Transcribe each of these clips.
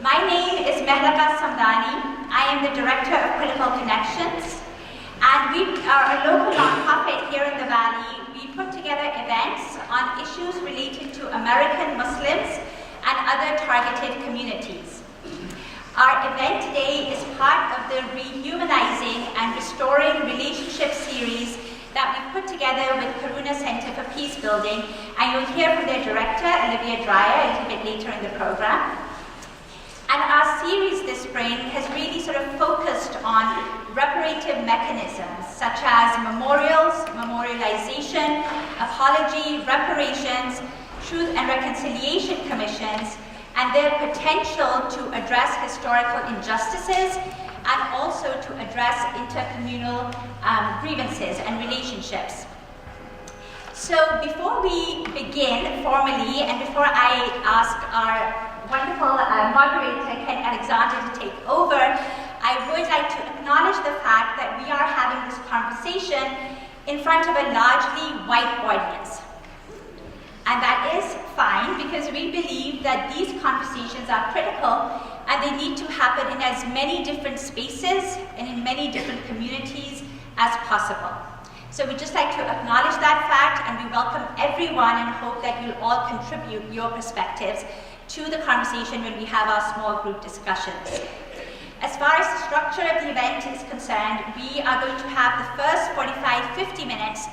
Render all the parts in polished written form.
My name is Mehraba Samdani. I am the Director of Critical Connections, and we are a local nonprofit here in the Valley. We put together events on issues related to American Muslims and other targeted communities. Our event today is part of the Rehumanizing and Restoring Relationships series that we've put together with Karuna Center for Peace Building, and you'll hear from their director, Olivia Dreyer, a little bit later in the program. And our series this spring has really sort of focused on reparative mechanisms such as memorials, memorialization, apology, reparations, truth and reconciliation commissions, and their potential to address historical injustices and also to address intercommunal grievances and relationships. So before we begin formally, and before I ask our wonderful moderator, Ken Alexander, to take over, I would like to acknowledge the fact that we are having this conversation in front of a largely white audience. And that is fine, because we believe that these conversations are critical and they need to happen in as many different spaces and in many different communities as possible. So we'd just like to acknowledge that fact, and we welcome everyone and hope that you'll all contribute your perspectives to the conversation when we have our small group discussions. As far as the structure of the event is concerned, we are going to have the first 45-50 minutes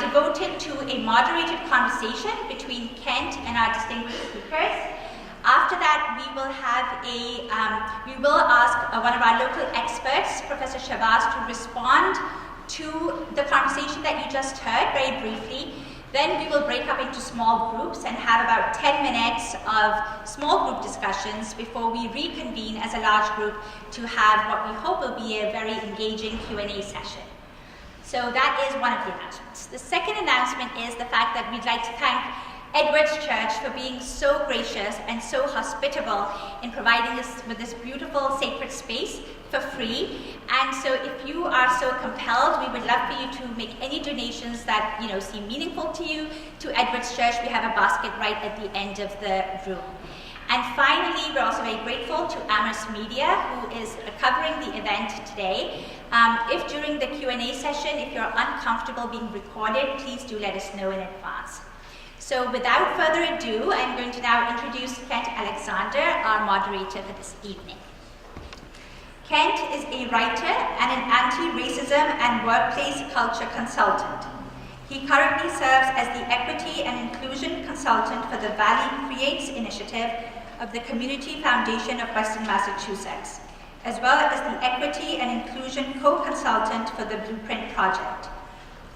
devoted to a moderated conversation between Kent and our distinguished speakers. After that, we will ask one of our local experts, Professor Shabazz, to respond to the conversation that you just heard very briefly. Then we will break up into small groups and have about 10 minutes of small group discussions before we reconvene as a large group to have what we hope will be a very engaging Q&A session. So that is one of the announcements. The second announcement is the fact that we'd like to thank Edwards Church for being so gracious and so hospitable in providing us with this beautiful sacred space for free. And so if you are so compelled, we would love for you to make any donations that seem meaningful to you to Edwards Church. We have a basket right at the end of the room. And finally, we're also very grateful to Amherst Media, who is covering the event today. If during the Q&A session, if you're uncomfortable being recorded, please do let us know in advance. So without further ado, I'm going to now introduce Kent Alexander, our moderator for this evening. Kent is a writer and an anti-racism and workplace culture consultant. He currently serves as the Equity and Inclusion Consultant for the Valley Creates initiative of the Community Foundation of Western Massachusetts, as well as the Equity and Inclusion Co-Consultant for the Blueprint Project.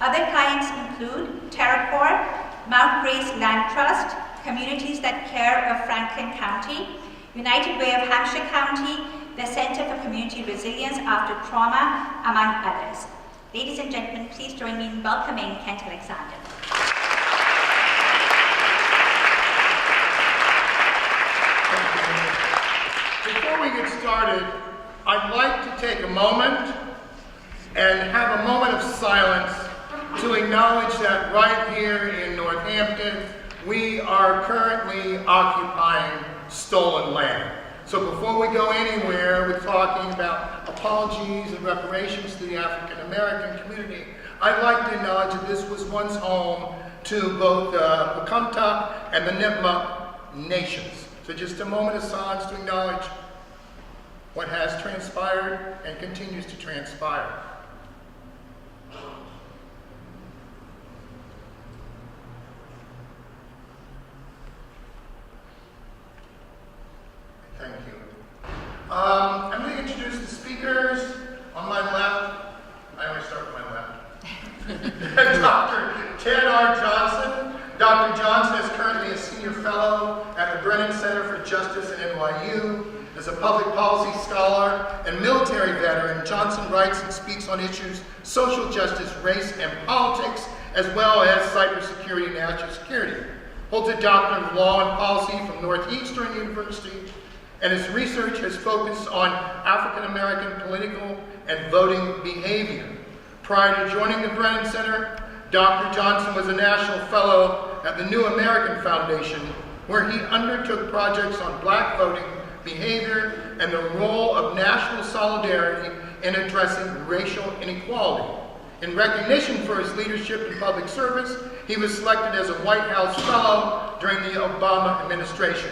Other clients include TerraCorp, Mount Grace Land Trust, Communities That Care of Franklin County, United Way of Hampshire County, the Center for Community Resilience After Trauma, among others. Ladies and gentlemen, please join me in welcoming Kent Alexander. Before we get started, I'd like to take a moment and have a moment of silence to acknowledge that right here in Northampton, we are currently occupying stolen land. So before we go anywhere, we're talking about apologies and reparations to the African American community. I'd like to acknowledge that this was once home to both the Pocumtuck and the Nipmuc nations. So just a moment of silence to acknowledge what has transpired and continues to transpire. Thank you. I'm going to introduce the speakers. On my left, I always start with my left. Dr. Ted R. Johnson. Dr. Johnson is currently a senior fellow at the Brennan Center for Justice at NYU. As a public policy scholar and military veteran, Johnson writes and speaks on issues social justice, race, and politics, as well as cybersecurity and national security. Holds a doctorate of law and policy from Northeastern University, and his research has focused on African American political and voting behavior. Prior to joining the Brennan Center, Dr. Johnson was a national fellow at the New American Foundation, where he undertook projects on black voting, behavior and the role of national solidarity in addressing racial inequality. In recognition for his leadership in public service, he was selected as a White House Fellow during the Obama administration.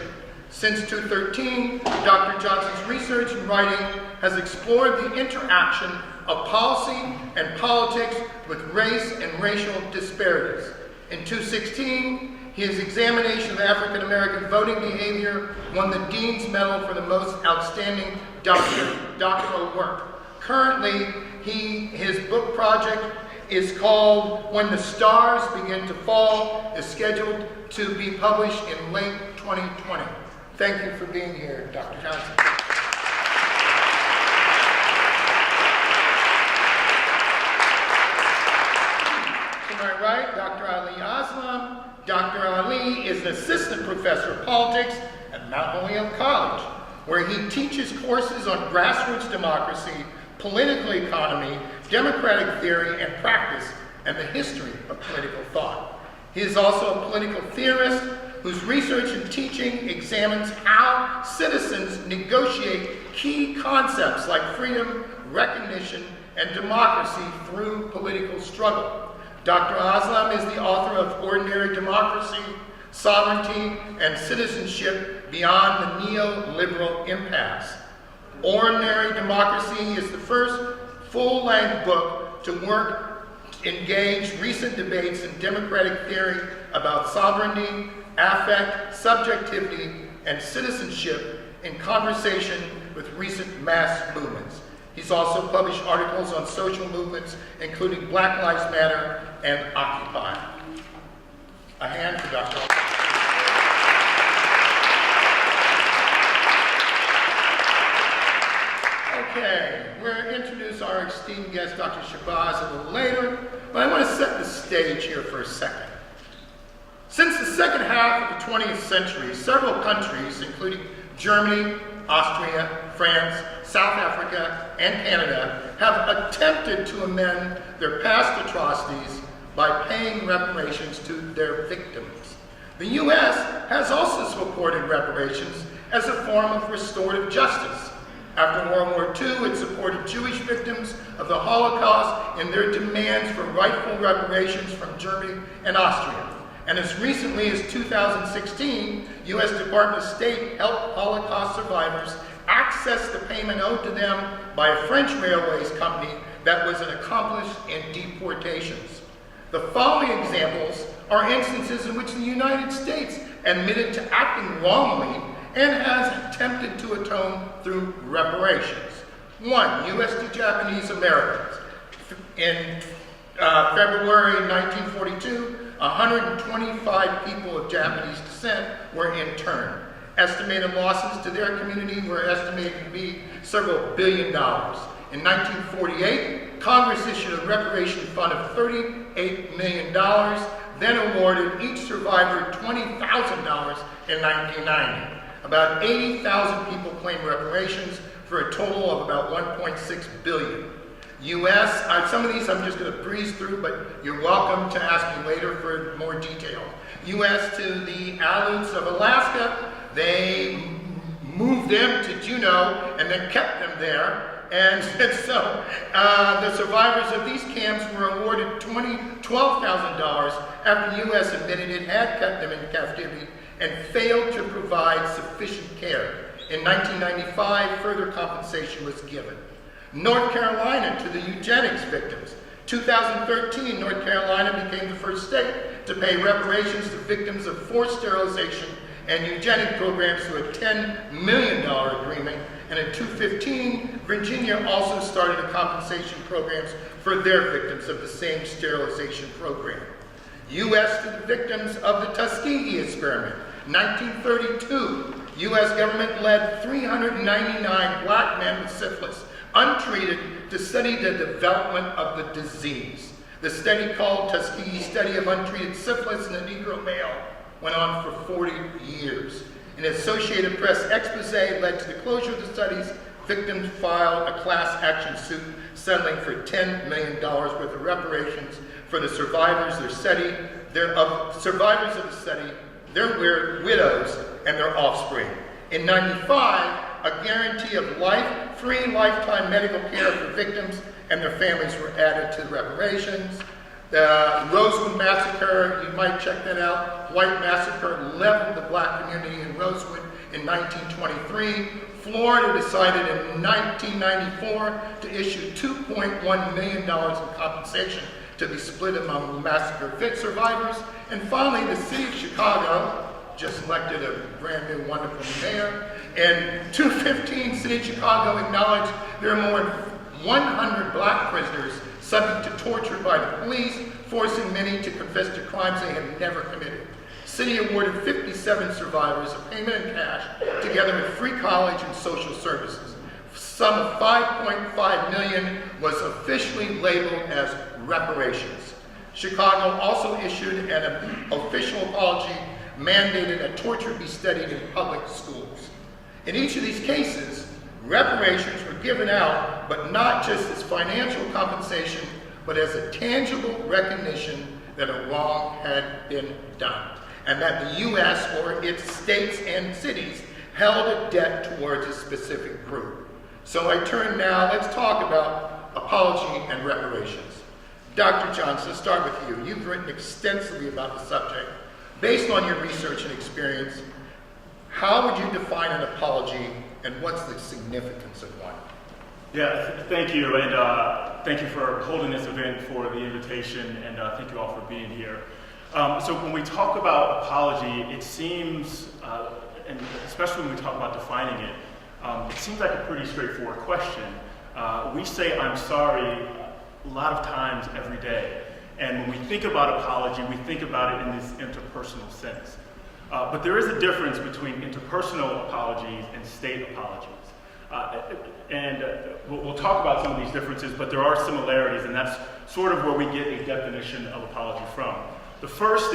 Since 2013, Dr. Johnson's research and writing has explored the interaction of policy and politics with race and racial disparities. In 2016, his examination of African American voting behavior won the Dean's Medal for the most outstanding doctoral work. Currently, his book project is called When the Stars Begin to Fall, is scheduled to be published in late 2020. Thank you for being here, Dr. Johnson. To my right, Dr. Ali Aslam. Dr. Ali is an assistant professor of politics at Mount Holyoke College, where he teaches courses on grassroots democracy, political economy, democratic theory and practice, and the history of political thought. He is also a political theorist whose research and teaching examines how citizens negotiate key concepts like freedom, recognition, and democracy through political struggle. Dr. Aslam is the author of Ordinary Democracy, Sovereignty, and Citizenship Beyond the Neoliberal Impasse. Ordinary Democracy is the first full-length book to engage recent debates in democratic theory about sovereignty, affect, subjectivity, and citizenship in conversation with recent mass movements. He's also published articles on social movements, including Black Lives Matter and Occupy. A hand for Dr. Okay, we're going to introduce our esteemed guest, Dr. Shabazz, a little later, but I want to set the stage here for a second. Since the second half of the 20th century, several countries, including Germany, Austria, France, South Africa, and Canada, have attempted to amend their past atrocities by paying reparations to their victims. The U.S. has also supported reparations as a form of restorative justice. After World War II, it supported Jewish victims of the Holocaust in their demands for rightful reparations from Germany and Austria. And as recently as 2016, U.S. Department of State helped Holocaust survivors access the payment owed to them by a French railways company that was an accomplice in deportations. The following examples are instances in which the United States admitted to acting wrongly and has attempted to atone through reparations. 1. U.S. to Japanese Americans. In February 1942, 125 people of Japanese descent were interned. Estimated losses to their community were estimated to be several $1 billion. In 1948, Congress issued a reparation fund of $38 million, then awarded each survivor $20,000 in 1990. About 80,000 people claimed reparations for a total of about $1.6 billion. U.S., some of these I'm just going to breeze through, but you're welcome to ask me later for more detail. U.S. to the Aleuts of Alaska, they moved them to Juneau and then kept them there. And so the survivors of these camps were awarded $12,000 after the U.S. admitted it had kept them in captivity and failed to provide sufficient care. In 1995, further compensation was given. North Carolina to the eugenics victims. 2013, North Carolina became the first state to pay reparations to victims of forced sterilization and eugenic programs through a $10 million agreement. And in 2015, Virginia also started a compensation programs for their victims of the same sterilization program. U.S. to the victims of the Tuskegee experiment. 1932, U.S. government led 399 black men with syphilis, untreated, to study the development of the disease. The study, called Tuskegee Study of Untreated Syphilis in the Negro Male, went on for 40 years. An Associated Press expose led to the closure of the studies. Victims filed a class action suit settling for $10 million worth of reparations for the survivors, survivors of the study, their widows, and their offspring. In '95, a guarantee of free lifetime medical care for victims and their families were added to the reparations. The Rosewood Massacre, you might check that out. White Massacre leveled the black community in Rosewood in 1923. Florida decided in 1994 to issue $2.1 million in compensation to be split among massacre survivors. And finally, the city of Chicago just elected a brand new wonderful mayor. In 2015, city of Chicago acknowledged there are more than 100 black prisoners subject to torture by the police, forcing many to confess to crimes they had never committed. City awarded 57 survivors a payment in cash, together with free college and social services. Sum of $5.5 million was officially labeled as reparations. Chicago also issued an official apology mandated that torture be studied in public schools. In each of these cases, reparations were given out, but not just as financial compensation, but as a tangible recognition that a wrong had been done, and that the U.S. or its states and cities held a debt towards a specific group. So I turn now, let's talk about apology and reparations. Dr. Johnson, let's start with you. You've written extensively about the subject. Based on your research and experience, how would you define an apology and what's the significance of one? Yeah, thank you, and thank you for holding this event, for the invitation, and thank you all for being here. So when we talk about apology, it seems, and especially when we talk about defining it, it seems like a pretty straightforward question. We say "I'm sorry" a lot of times every day, and when we think about apology, we think about it in this interpersonal sense. But there is a difference between interpersonal apologies and state apologies. We'll talk about some of these differences, but there are similarities, and that's sort of where we get a definition of apology from. The first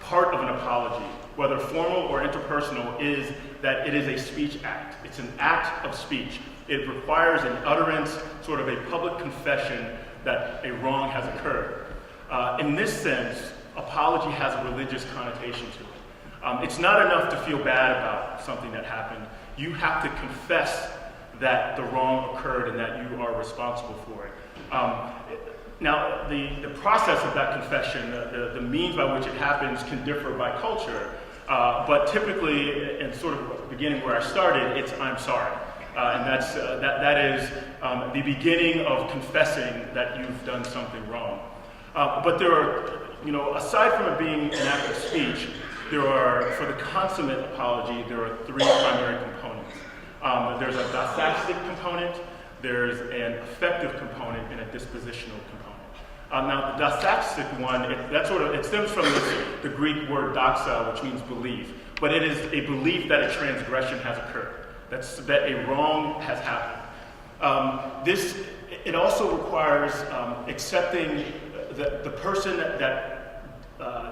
part of an apology, whether formal or interpersonal, is that it is a speech act. It's an act of speech. It requires an utterance, sort of a public confession that a wrong has occurred. In this sense, apology has a religious connotation to it. It's not enough to feel bad about something that happened. You have to confess that the wrong occurred and that you are responsible for it. Now, the process of that confession, the means by which it happens, can differ by culture. But typically, and sort of beginning where I started, it's "I'm sorry." And that is the beginning of confessing that you've done something wrong. But there are, aside from it being an act of speech, there are, for the consummate apology, there are three primary components. There's a didactic component, there's an effective component, and a dispositional component. Now, the didactic one, it stems from the Greek word doxa, which means belief, but it is a belief that a transgression has occurred, that a wrong has happened. It also requires accepting the person that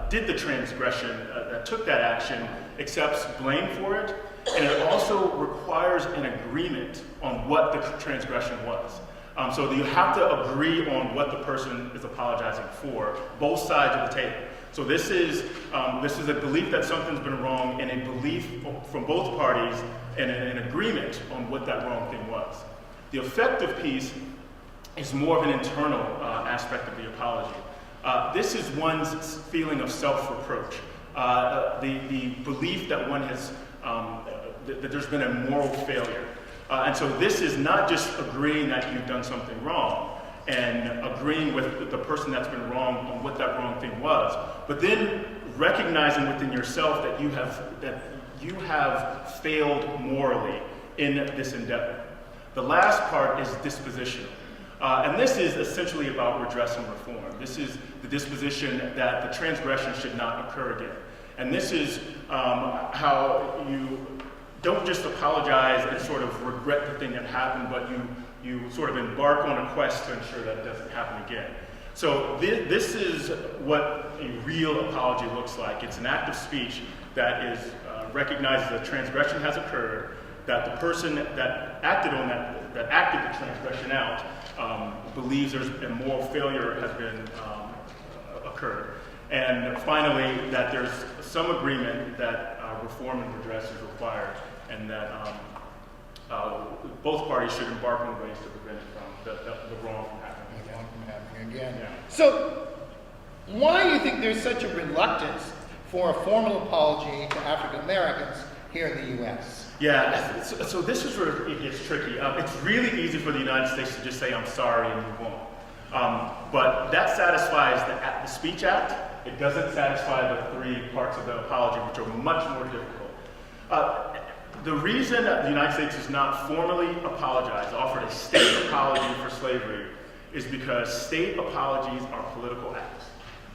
did the transgression, that took that action, accepts blame for it, and it also requires an agreement on what the transgression was. So you have to agree on what the person is apologizing for, both sides of the table. So this is a belief that something's been wrong, and a belief from both parties, and an agreement on what that wrong thing was. The effective piece is more of an internal aspect of the apology. This is one's feeling of self-reproach, the belief that one has, that there's been a moral failure. And so this is not just agreeing that you've done something wrong and agreeing with the person that's been wrong on what that wrong thing was, but then recognizing within yourself that you have failed morally in this endeavor. The last part is dispositional. And this is essentially about redress and reform. This is the disposition that the transgression should not occur again. And this is how you don't just apologize and sort of regret the thing that happened, but you sort of embark on a quest to ensure that it doesn't happen again. So this is what a real apology looks like. It's an act of speech that is recognizes that transgression has occurred, that the person that acted on that acted the transgression out believes there's a moral failure has been occurred, and finally that there's some agreement that reform and redress is required. and that both parties should embark on ways to prevent it from the wrong from happening again. Again. Yeah. So, why do you think there's such a reluctance for a formal apology to African Americans here in the U.S.? Yeah, so this is where it gets tricky. It's really easy for the United States to just say, I'm sorry, and move on. But that satisfies the Speech Act. It doesn't satisfy the three parts of the apology, which are much more difficult. The reason that the United States has not formally apologized, offered a state apology for slavery, is because state apologies are political acts.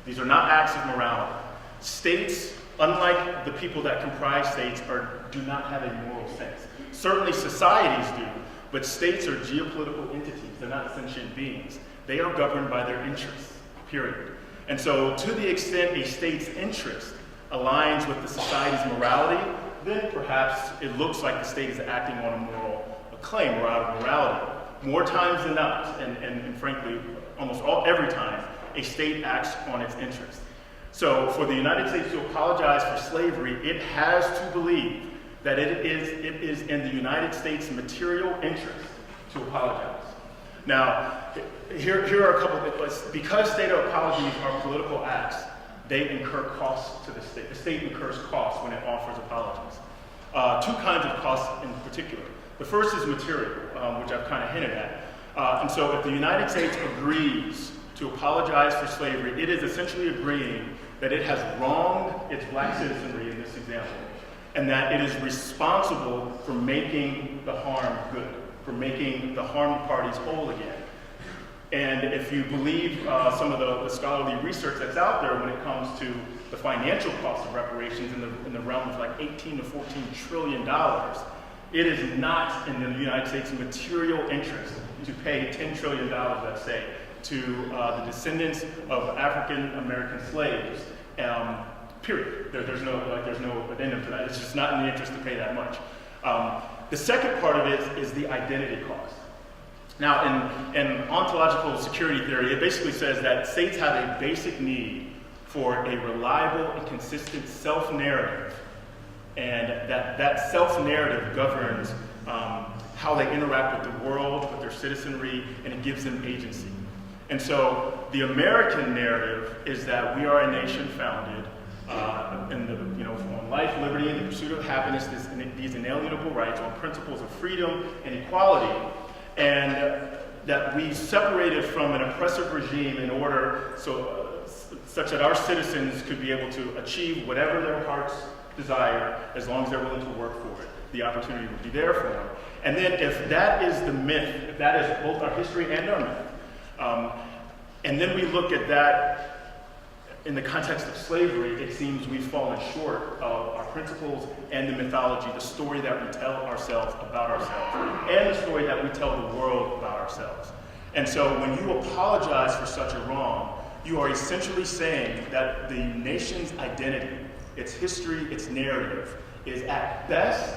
These are not acts of morality. States, unlike the people that comprise states, do not have a moral sense. Certainly societies do, but states are geopolitical entities. They're not sentient beings. They are governed by their interests, period. And so to the extent a state's interest aligns with the society's morality, then perhaps it looks like the state is acting on a moral claim or out of morality. More times than not, and frankly, every time, a state acts on its interest. So for the United States to apologize for slavery, it has to believe that it is in the United States' material interest to apologize. Now, here are a couple of things. Because state apologies are political acts, they incur costs to the state. The state incurs costs when it offers apologies. Two kinds of costs in particular. The first is material, which I've kind of hinted at. And so if the United States agrees to apologize for slavery, it is essentially agreeing that it has wronged its black citizenry in this example, and that it is responsible for making the harm good, for making the harmed parties whole again. And if you believe some of the scholarly research that's out there when it comes to the financial cost of reparations in the realm of like 18 to 14 trillion dollars, it is not in the United States' material interest to pay $10 trillion, let's say, to the descendants of African American slaves. Period. There's no addendum to that. It's just not in the interest to pay that much. The second part of it is the identity cost. Now, in ontological security theory, it basically says that states have a basic need for a reliable and consistent self-narrative, and that self-narrative governs how they interact with the world, with their citizenry, and it gives them agency. And so the American narrative is that we are a nation founded on life, liberty, and the pursuit of happiness, these inalienable rights, on principles of freedom and equality, and that we separated from an oppressive regime in order such that our citizens could be able to achieve whatever their hearts desire as long as they're willing to work for it. The opportunity would be there for them. And then if that is the myth, if that is both our history and our myth, and then we look at that in the context of slavery, it seems we've fallen short of our principles and the mythology, the story that we tell ourselves about ourselves, and the story that we tell the world about ourselves. And so when you apologize for such a wrong, you are essentially saying that the nation's identity, its history, its narrative, is at best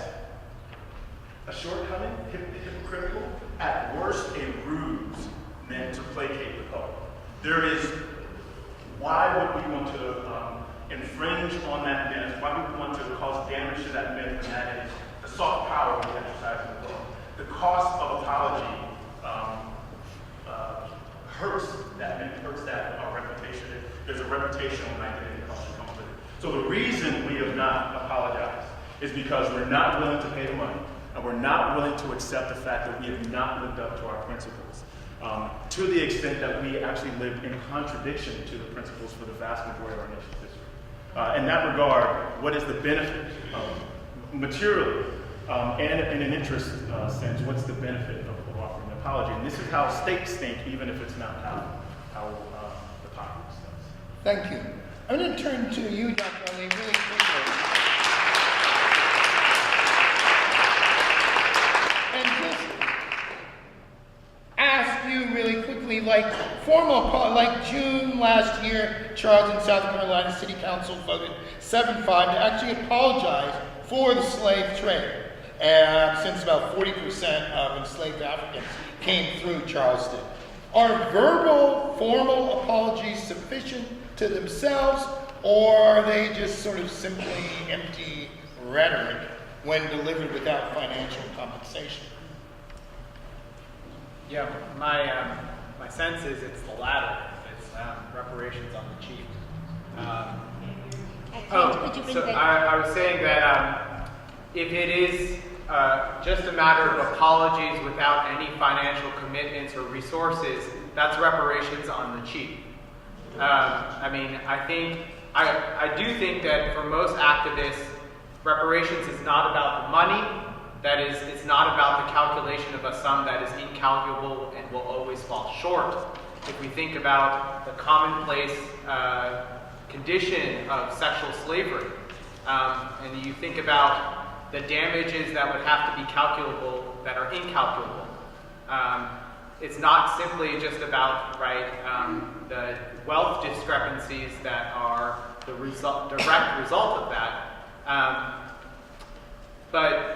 a shortcoming, hypocritical, at worst a ruse meant to placate the public. Why would we want to infringe on that myth? Why would we want to cause damage to that myth? And that is the soft power we exercise in the world. The cost of apology hurts that myth, hurts our reputation. There's a reputational identity cost that comes with it. So the reason we have not apologized is because we're not willing to pay the money, and we're not willing to accept the fact that we have not lived up to our principles. To the extent that we actually lived in contradiction to the principles for the vast majority of our nation's history. In that regard, what is the benefit materially and in an interest sense, what's the benefit of offering an apology? And this is how states think, even if it's not how the populace does. Thank you. I'm going to turn to you, Dr. Ali, really quickly. And just ask you really quickly, like June last year, Charleston, South Carolina City Council voted 7-5 to actually apologize for the slave trade, since about 40% of enslaved Africans came through Charleston. Are verbal, formal apologies sufficient to themselves, or are they just sort of simply empty rhetoric when delivered without financial compensation? Yeah, my sense is it's the latter. It's reparations on the cheap. I was saying that if it is just a matter of apologies without any financial commitments or resources, that's reparations on the cheap. I do think that for most activists, reparations is not about the money. That is, it's not about the calculation of a sum that is incalculable and will always fall short. If we think about the commonplace condition of sexual slavery, and you think about the damages that would have to be calculable that are incalculable, it's not simply just about the wealth discrepancies that are the direct result of that, but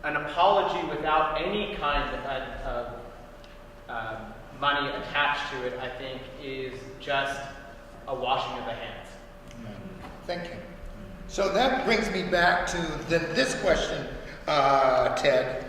an apology without any kind of money attached to it, I think, is just a washing of the hands. Thank you. So that brings me back to this question, Ted.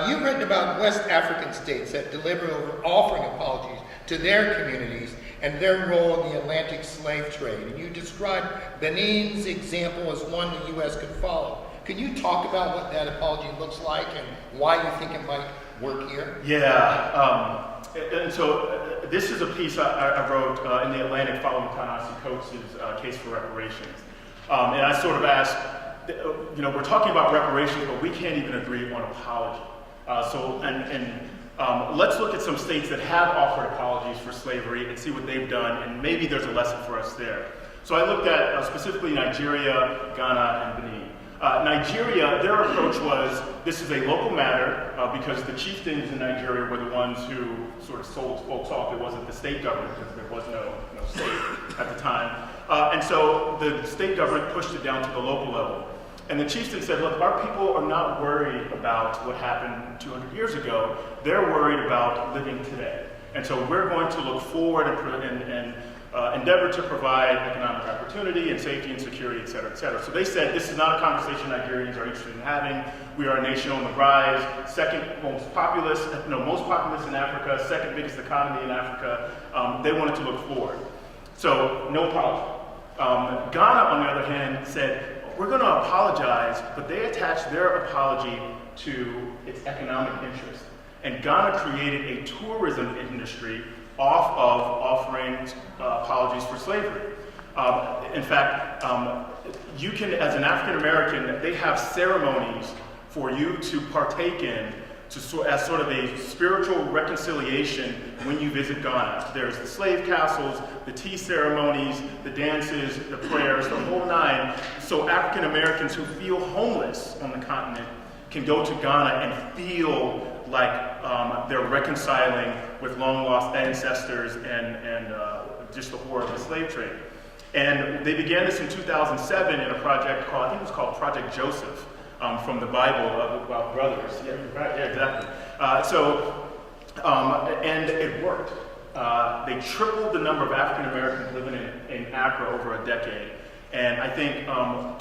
You've written about West African states that deliver over offering apologies to their communities and their role in the Atlantic slave trade. And you described Benin's example as one the U.S. could follow. Can you talk about what that apology looks like and why you think it might work here? Yeah. And so this is a piece I wrote in the Atlantic following Ta-Nehisi Coates' case for reparations. And I sort of asked, we're talking about reparations, but we can't even agree on apology. Let's look at some states that have offered apologies for slavery and see what they've done, and maybe there's a lesson for us there. So I looked at specifically Nigeria, Ghana, and Benin. Nigeria, their approach was, this is a local matter because the chieftains in Nigeria were the ones who sort of sold folks off. It wasn't the state government because there was no state at the time. And so the state government pushed it down to the local level. And the chieftains said, look, our people are not worried about what happened 200 years ago. They're worried about living today. And so we're going to look forward and endeavor to provide economic opportunity and safety and security, et cetera, et cetera. So they said, this is not a conversation Nigerians are interested in having. We are a nation on the rise, most populous in Africa, second biggest economy in Africa. They wanted to look forward. So no apology. Ghana, on the other hand, said, we're going to apologize, but they attached their apology to its economic interest. And Ghana created a tourism industry off of offering apologies for slavery. In fact, you can, as an African American, they have ceremonies for you to partake in as sort of a spiritual reconciliation when you visit Ghana. There's the slave castles, the tea ceremonies, the dances, the prayers, the whole nine. So African Americans who feel homeless on the continent can go to Ghana and feel like they're reconciling with long-lost ancestors and just the horror of the slave trade. And they began this in 2007 in a project called, I think it was called Project Joseph, from the Bible about brothers. Yeah, right, yeah, exactly. And it worked. They tripled the number of African Americans living in Accra over a decade. And I think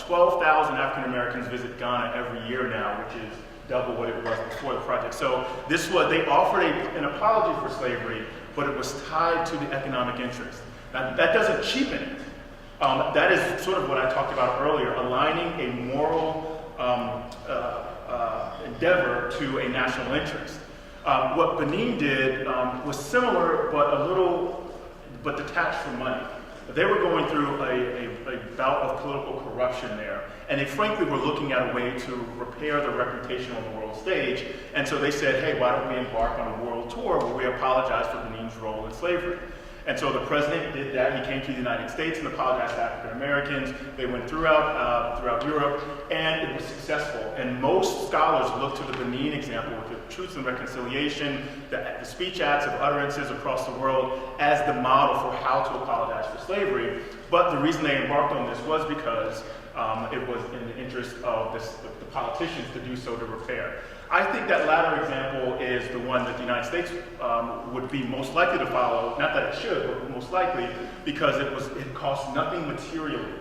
12,000 African Americans visit Ghana every year now, which is double what it was before the project. So they offered an apology for slavery, but it was tied to the economic interest. Now, that doesn't cheapen it. That is sort of what I talked about earlier, aligning a moral endeavor to a national interest. What Benin did was similar, but detached from money. They were going through a bout of political corruption there, and they frankly were looking at a way to repair their reputation on the world stage, and so they said, hey, why don't we embark on a world tour where we apologize for Benin's role in slavery? And so the president did that. He came to the United States and apologized to African Americans. They went throughout Europe, and it was successful. And most scholars look to the Benin example with the Truth and Reconciliation, the speech acts of utterances across the world as the model for how to apologize for slavery. But the reason they embarked on this was because it was in the interest of the politicians to do so to repair. I think that latter example is the one that the United States would be most likely to follow. Not that it should, but most likely, because it cost nothing materially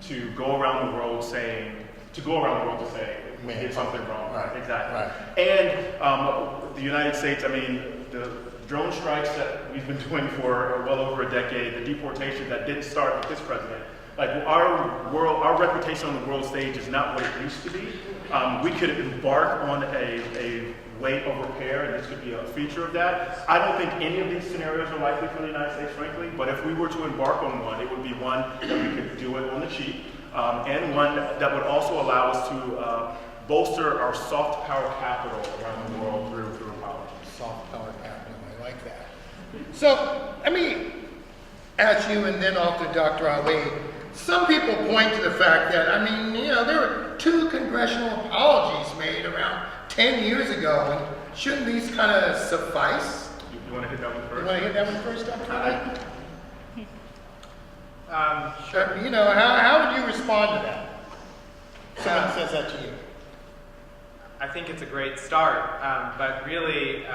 to go around the world saying, to go around the world to say we did something wrong. Right. Exactly. Right. And the United States, I mean, the drone strikes that we've been doing for well over a decade, the deportation that didn't start with this president, like our reputation on the world stage is not what it used to be. We could embark on a way of repair, and this could be a feature of that. I don't think any of these scenarios are likely for the United States, frankly, but if we were to embark on one, it would be one that we could do it on the cheap, and one that would also allow us to bolster our soft power capital around the world through apology. Soft power capital, I like that. So, let me ask you and then off to Dr. Ali. Some people point to the fact that, I mean, you know, there were 2 congressional apologies made around 10 years ago, and shouldn't these kind of suffice? You want to hit that one first? You want to hit that one first, Dr. Ali? Sure. You know, how would you respond to that? Someone says that to you. I think it's a great start, but really,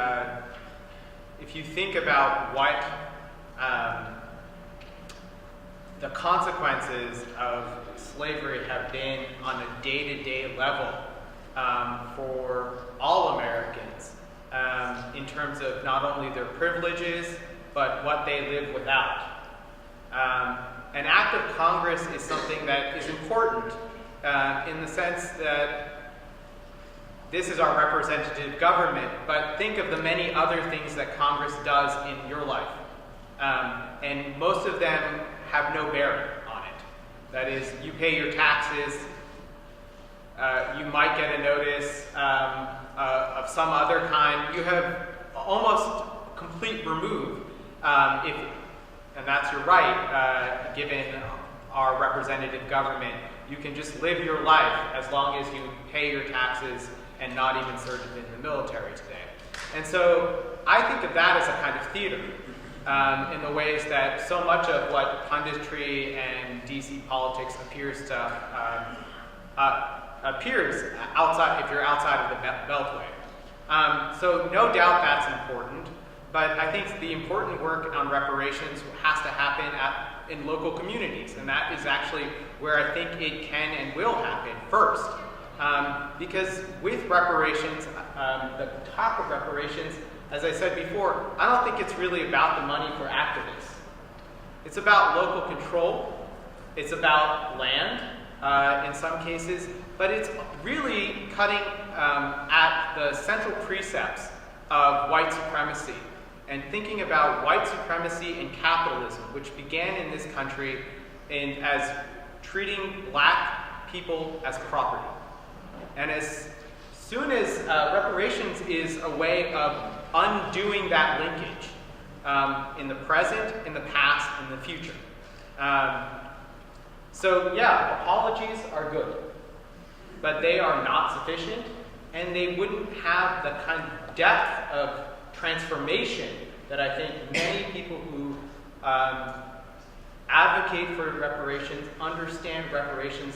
if you think about what the consequences of slavery have been on a day-to-day level for all Americans, in terms of not only their privileges, but what they live without. An act of Congress is something that is important in the sense that this is our representative government, but think of the many other things that Congress does in your life. And most of them have no bearing on it. That is, you pay your taxes, you might get a notice of some other kind. You have almost complete remove, and that's your right, given our representative government. You can just live your life as long as you pay your taxes and not even serve in the military today. And so I think of that as a kind of theater, in the ways that so much of what punditry and DC politics appears outside, if you're outside of the Beltway. So no doubt that's important, but I think the important work on reparations has to happen in local communities, and that is actually where I think it can and will happen first. Because with reparations, the talk of reparations, as I said before, I don't think it's really about the money for activists. It's about local control. It's about land in some cases, but it's really cutting at the central precepts of white supremacy and thinking about white supremacy and capitalism, which began in this country as treating black people as property. And as soon as reparations is a way of undoing that linkage in the present, in the past, in the future. So yeah, apologies are good, but they are not sufficient, and they wouldn't have the kind of depth of transformation that I think many people who advocate for reparations understand reparations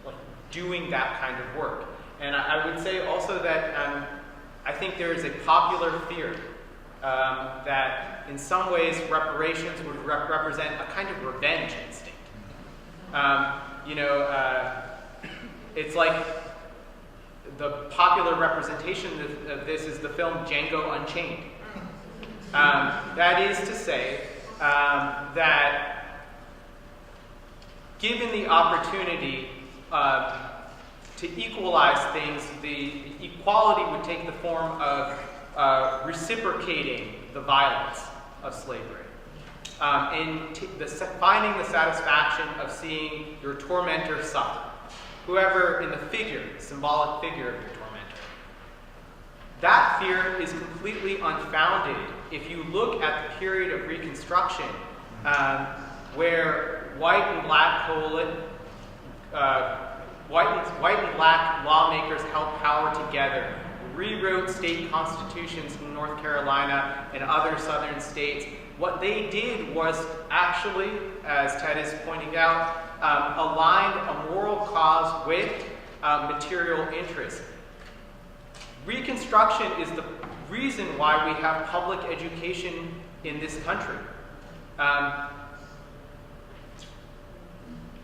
like doing that kind of work. And I would say also that I think there is a popular fear that in some ways reparations would represent a kind of revenge instinct. It's like the popular representation of this is the film Django Unchained. That is to say that given the opportunity to equalize things, the equality would take the form of reciprocating the violence of slavery. And finding the satisfaction of seeing your tormentor suffer, whoever in the symbolic figure of your tormentor. That fear is completely unfounded if you look at the period of Reconstruction, where white and black lawmakers held power together, rewrote state constitutions in North Carolina and other southern states. What they did was actually, as Ted is pointing out, aligned a moral cause with material interest. Reconstruction is the reason why we have public education in this country.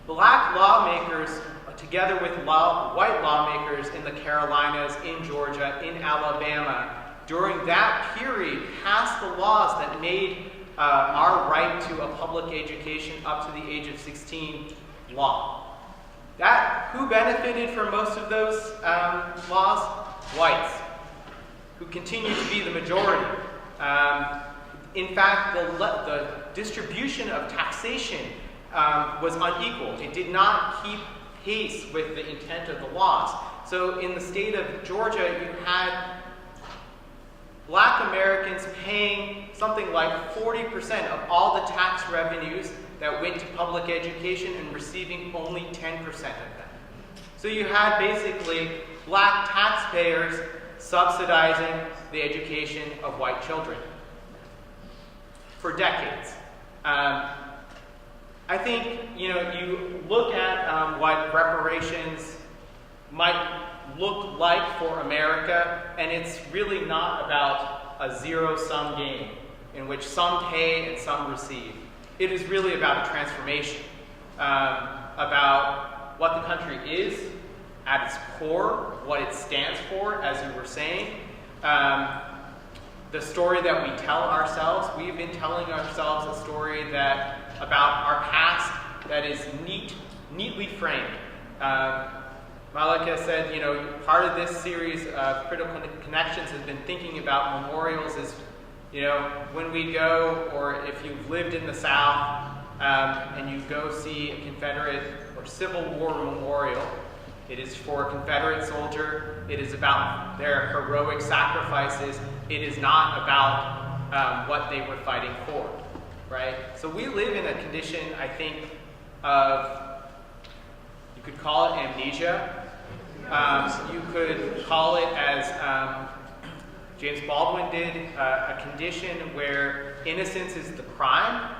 Black lawmakers together with white lawmakers in the Carolinas, in Georgia, in Alabama, during that period passed the laws that made our right to a public education up to the age of 16 law. Who benefited from most of those laws? Whites, who continue to be the majority. In fact, the distribution of taxation was unequal. It did not keep pace with the intent of the laws. So in the state of Georgia, you had Black Americans paying something like 40% of all the tax revenues that went to public education and receiving only 10% of them. So you had basically Black taxpayers subsidizing the education of white children for decades. I think, you look at what reparations might look like for America, and it's really not about a zero-sum game in which some pay and some receive. It is really about a transformation, about what the country is at its core, what it stands for, as you were saying. The story that we tell ourselves, we've been telling ourselves a story about our past that is neatly framed. Malika said, part of this series of Critical Connections has been thinking about memorials as, when we go, or if you've lived in the South, and you go see a Confederate or Civil War memorial, it is for a Confederate soldier. It is about their heroic sacrifices. It is not about what they were fighting for, right? So we live in a condition, I think, of, you could call it amnesia. You could call it, as James Baldwin did, a condition where innocence is the crime.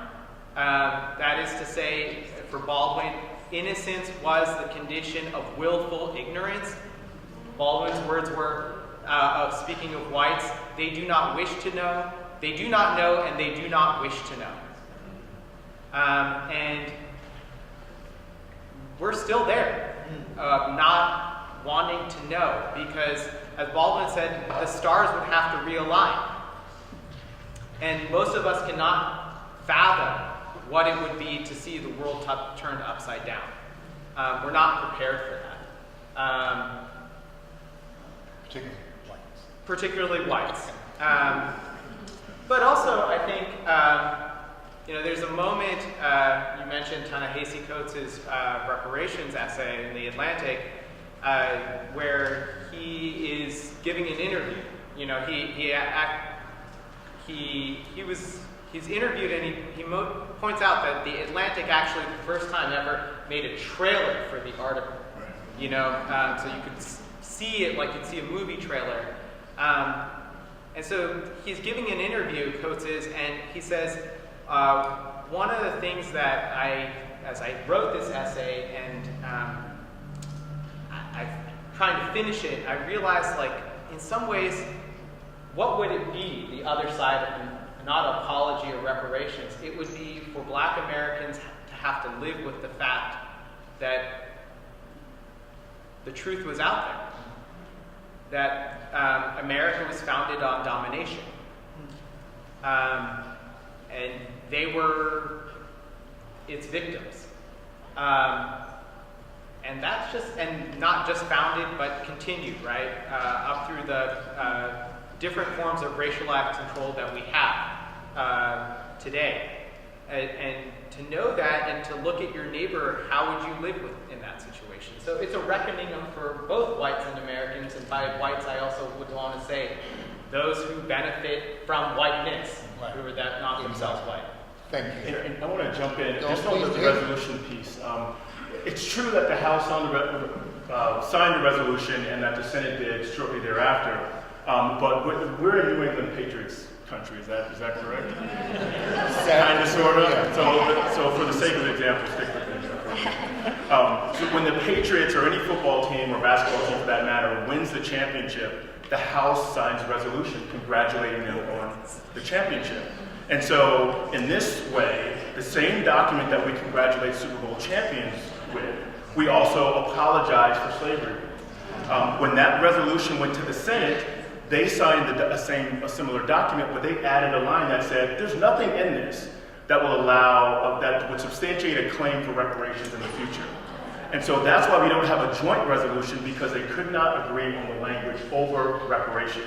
That is to say, for Baldwin, innocence was the condition of willful ignorance. Baldwin's words were, speaking of whites, they do not wish to know, they do not know, and they do not wish to know. And we're still there, not wanting to know, because, as Baldwin said, the stars would have to realign. And most of us cannot fathom what it would be to see the world turned upside down. We're not prepared for that. Particularly whites. But also, I think, there's a moment, you mentioned Ta-Nehisi Coates' reparations essay in The Atlantic, where he is giving an interview. He's interviewed, and he points out that The Atlantic actually, the first time ever, made a trailer for the article. So you could see it like you'd see a movie trailer. And so he's giving an interview, Coates is, and he says, one of the things that as I wrote this essay and I'm trying to finish it, I realized, in some ways, what would it be, the other side of not apology or reparations? It would be for Black Americans to have to live with the fact that the truth was out there, that America was founded on domination. And they were its victims. And that's and not just founded, but continued, right? Up through the different forms of racialized control that we have today. And to know that and to look at your neighbor, how would you live in that situation? So it's a reckoning for both whites and Americans, and by whites I also would want to say those who benefit from whiteness, who are not themselves white. Thank you. And I want to jump in, just on the resolution piece. It's true that the House signed the resolution and that the Senate did shortly thereafter, but we're a New England Patriots country, is that correct? Kind of, sort of. Yeah. So for the sake of example, stick with it. So when the Patriots or any football team or basketball team for that matter wins the championship, the House signs a resolution congratulating them on the championship. And so in this way, the same document that we congratulate Super Bowl champions with We also apologize for slavery. When that resolution went to the Senate, they signed a similar document, but they added a line that said, there's nothing in this that will allow, that would substantiate a claim for reparations in the future. And so that's why we don't have a joint resolution, because they could not agree on the language over reparations.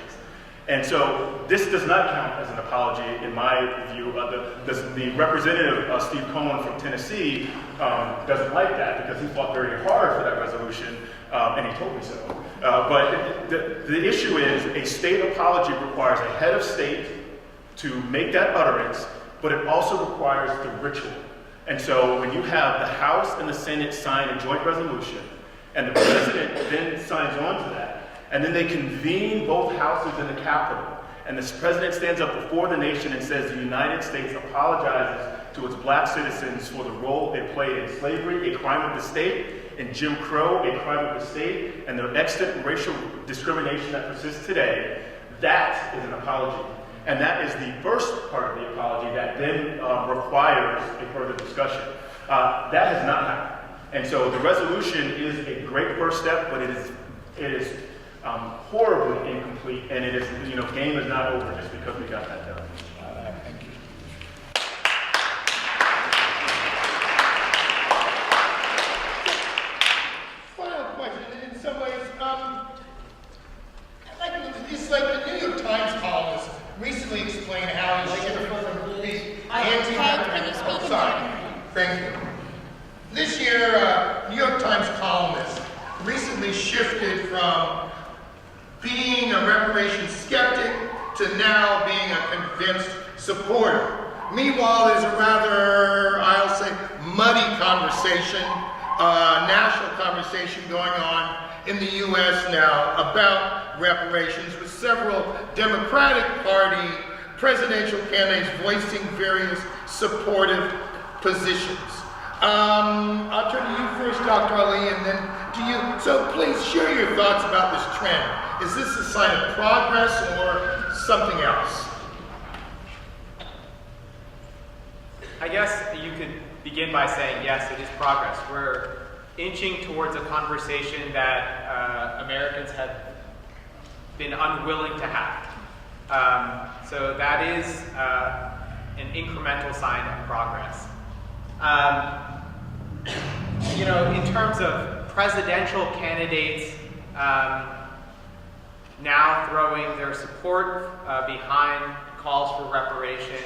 And so this does not count as an apology in my view. The representative, Steve Cohen from Tennessee, doesn't like that because he fought very hard for that resolution, and he told me so. But the issue is a state apology requires a head of state to make that utterance, but it also requires the ritual. And so when you have the House and the Senate sign a joint resolution, and the President then signs on to that, and then they convene both houses in the Capitol, and the President stands up before the nation and says the United States apologizes to its black citizens for the role they played in slavery, a crime of the state, in Jim Crow, a crime of the state, and the extant racial discrimination that persists today. That is an apology. And that is the first part of the apology that then requires a further discussion. That has not happened. And so the resolution is a great first step, but it is horribly incomplete, and it is, game is not over just because we got that done. Thank you. Final question. In some ways, it's like the New York Times columnist recently explained how he shifted from being Can you speak? Sorry. Thank you. This year, New York Times columnist recently shifted from being a reparations skeptic to now being a convinced supporter. Meanwhile, there's a rather, I'll say, muddy conversation, national conversation going on in the U.S. now about reparations, with several Democratic Party presidential candidates voicing various supportive positions. I'll turn to you first, Dr. Ali, and then to you. So please share your thoughts about this trend. Is this a sign of progress or something else? I guess you could begin by saying, yes, it is progress. We're inching towards a conversation that Americans have been unwilling to have. So that is an incremental sign of progress. In terms of presidential candidates now throwing their support behind calls for reparation,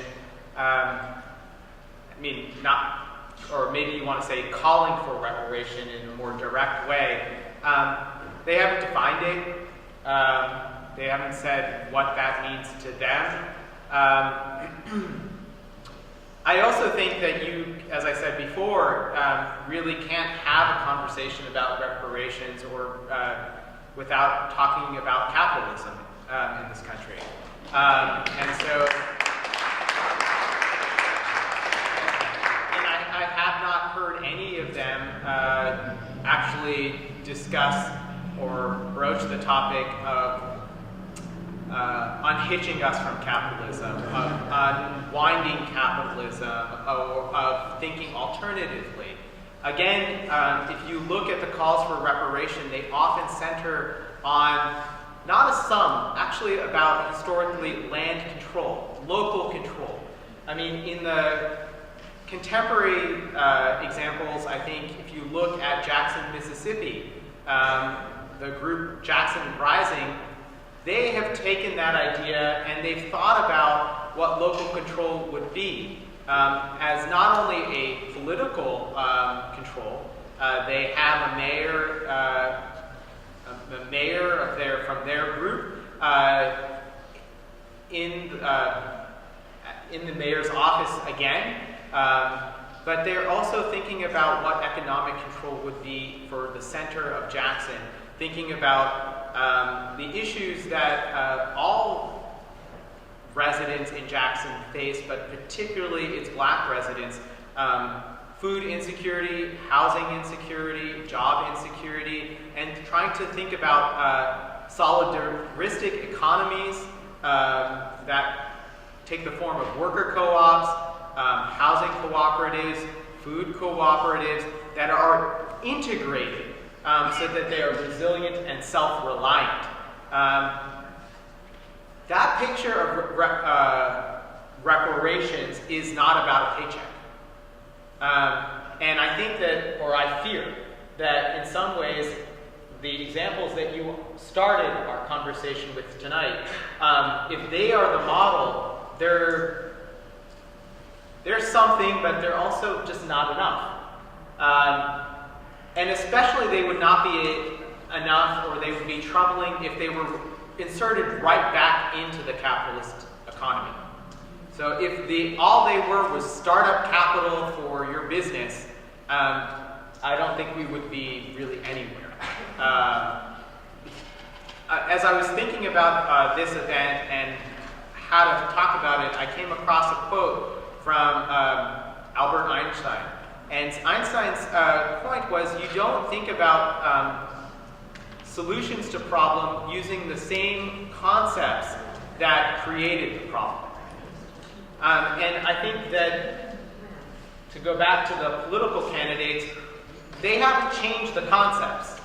or maybe you want to say calling for reparation in a more direct way, they haven't defined it. They haven't said what that means to them. I also think that you, as I said before, really can't have a conversation about reparations or without talking about capitalism in this country. I have not heard any of them actually discuss or broach the topic of unhitching us from capitalism, of unwinding capitalism, of thinking alternatively. Again, if you look at the calls for reparation, they often center on not a sum, actually about historically land control, local control. I mean, in the contemporary examples, I think if you look at Jackson, Mississippi, the group Jackson Rising, they have taken that idea and they've thought about what local control would be as not only a political control. They have a mayor from their group in the mayor's office again. But they're also thinking about what economic control would be for the center of Jackson, thinking about the issues that all residents in Jackson face, but particularly its black residents, food insecurity, housing insecurity, job insecurity, and trying to think about solidaristic economies that take the form of worker co-ops, housing cooperatives, food cooperatives that are integrated so that they are resilient and self-reliant. That picture of reparations is not about a paycheck. And I think that, or I fear, that in some ways, the examples that you started our conversation with tonight, if they are the model, they're something, but they're also just not enough. And especially they would not be enough, or they would be troubling if they were inserted right back into the capitalist economy. So if all they were was startup capital for your business, I don't think we would be really anywhere. As I was thinking about this event and how to talk about it, I came across a quote from Albert Einstein. And Einstein's point was, you don't think about solutions to problem using the same concepts that created the problem. And I think that, to go back to the political candidates, they haven't changed the concepts.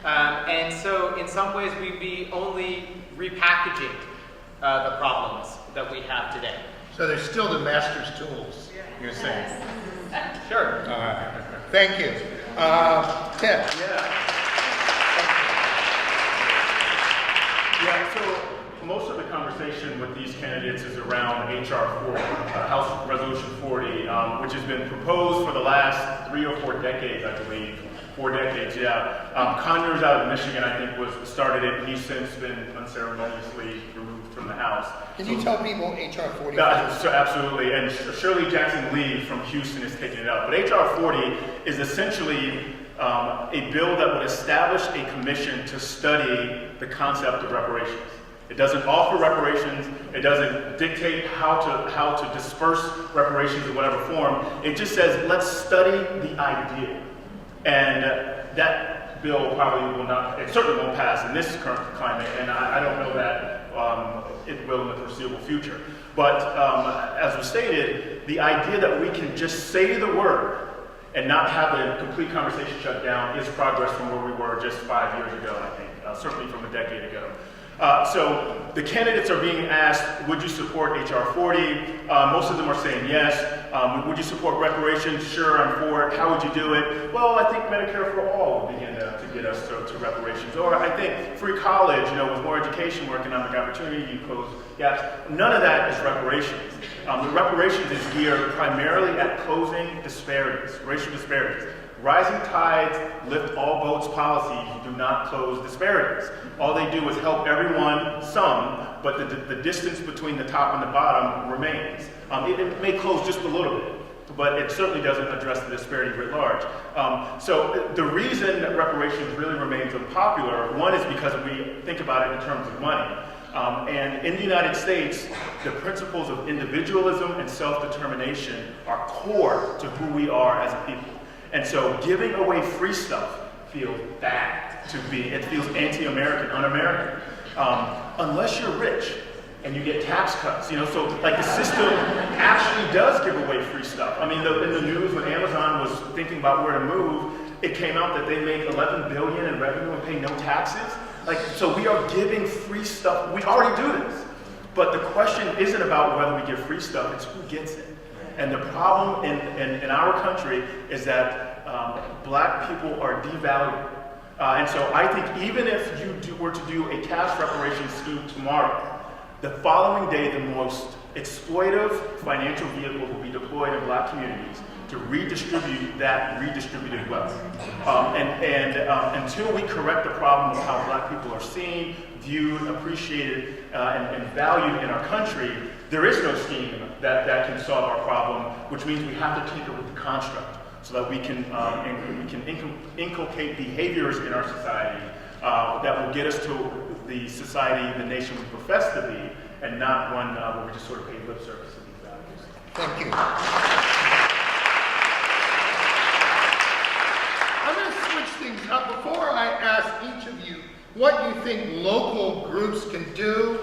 And so in some ways we'd be only repackaging the problems that we have today. So they're still the master's tools, you're saying? Sure. All right. Thank you. Ted. Yeah, so most of the conversation with these candidates is around H.R. 40, House Resolution 40, which has been proposed for the last 3 or 4 decades, I believe. 4 decades, yeah. Conyers out of Michigan, I think, started it. He's since been unceremoniously removed from the House. Can you tell people H.R. 40? Absolutely, and Shirley Jackson Lee from Houston is taking it up. But H.R. 40 is essentially a bill that would establish a commission to study the concept of reparations. It doesn't offer reparations. It doesn't dictate how to disperse reparations in whatever form. It just says, let's study the idea. And that bill probably will not, it certainly won't pass in this current climate, and I don't know that it will in the foreseeable future. But as was stated, the idea that we can just say the word and not have the complete conversation shut down is progress from where we were just 5 years ago, I think, certainly from a decade ago. So the candidates are being asked, would you support H.R. 40? Most of them are saying yes. Would you support reparations? Sure, I'm for it. How would you do it? Well, I think Medicare for all would begin to get us to reparations. Or I think free college, with more education, more economic opportunity, you close gaps. None of that is reparations. The reparations is geared primarily at closing disparities, racial disparities. Rising tides lift all boats policies do not close disparities. All they do is help everyone some, but the distance between the top and the bottom remains. It may close just a little bit, but it certainly doesn't address the disparity writ large. So the reason that reparations really remains unpopular, one is because we think about it in terms of money. And in the United States, the principles of individualism and self-determination are core to who we are as a people. And so giving away free stuff feels bad to me. It feels anti-American, un-American. Unless you're rich and you get tax cuts, so like the system actually does give away free stuff. I mean, in the news when Amazon was thinking about where to move, it came out that they make $11 billion in revenue and pay no taxes. So we are giving free stuff. We already do this. But the question isn't about whether we give free stuff, it's who gets it. And the problem in our country is that black people are devalued. And so I think even if you were to do a cash reparations scheme tomorrow, the following day the most exploitive financial vehicle will be deployed in black communities to redistribute that redistributed wealth. And until we correct the problem of how black people are seen, viewed, appreciated, and valued in our country, there is no scheme that can solve our problem, which means we have to tinker with the construct so that we can inculcate behaviors in our society that will get us to the society, the nation we profess to be, and not one where we just sort of pay lip service to these values. Thank you. I'm going to switch things up. Before I ask each of you what you think local groups can do,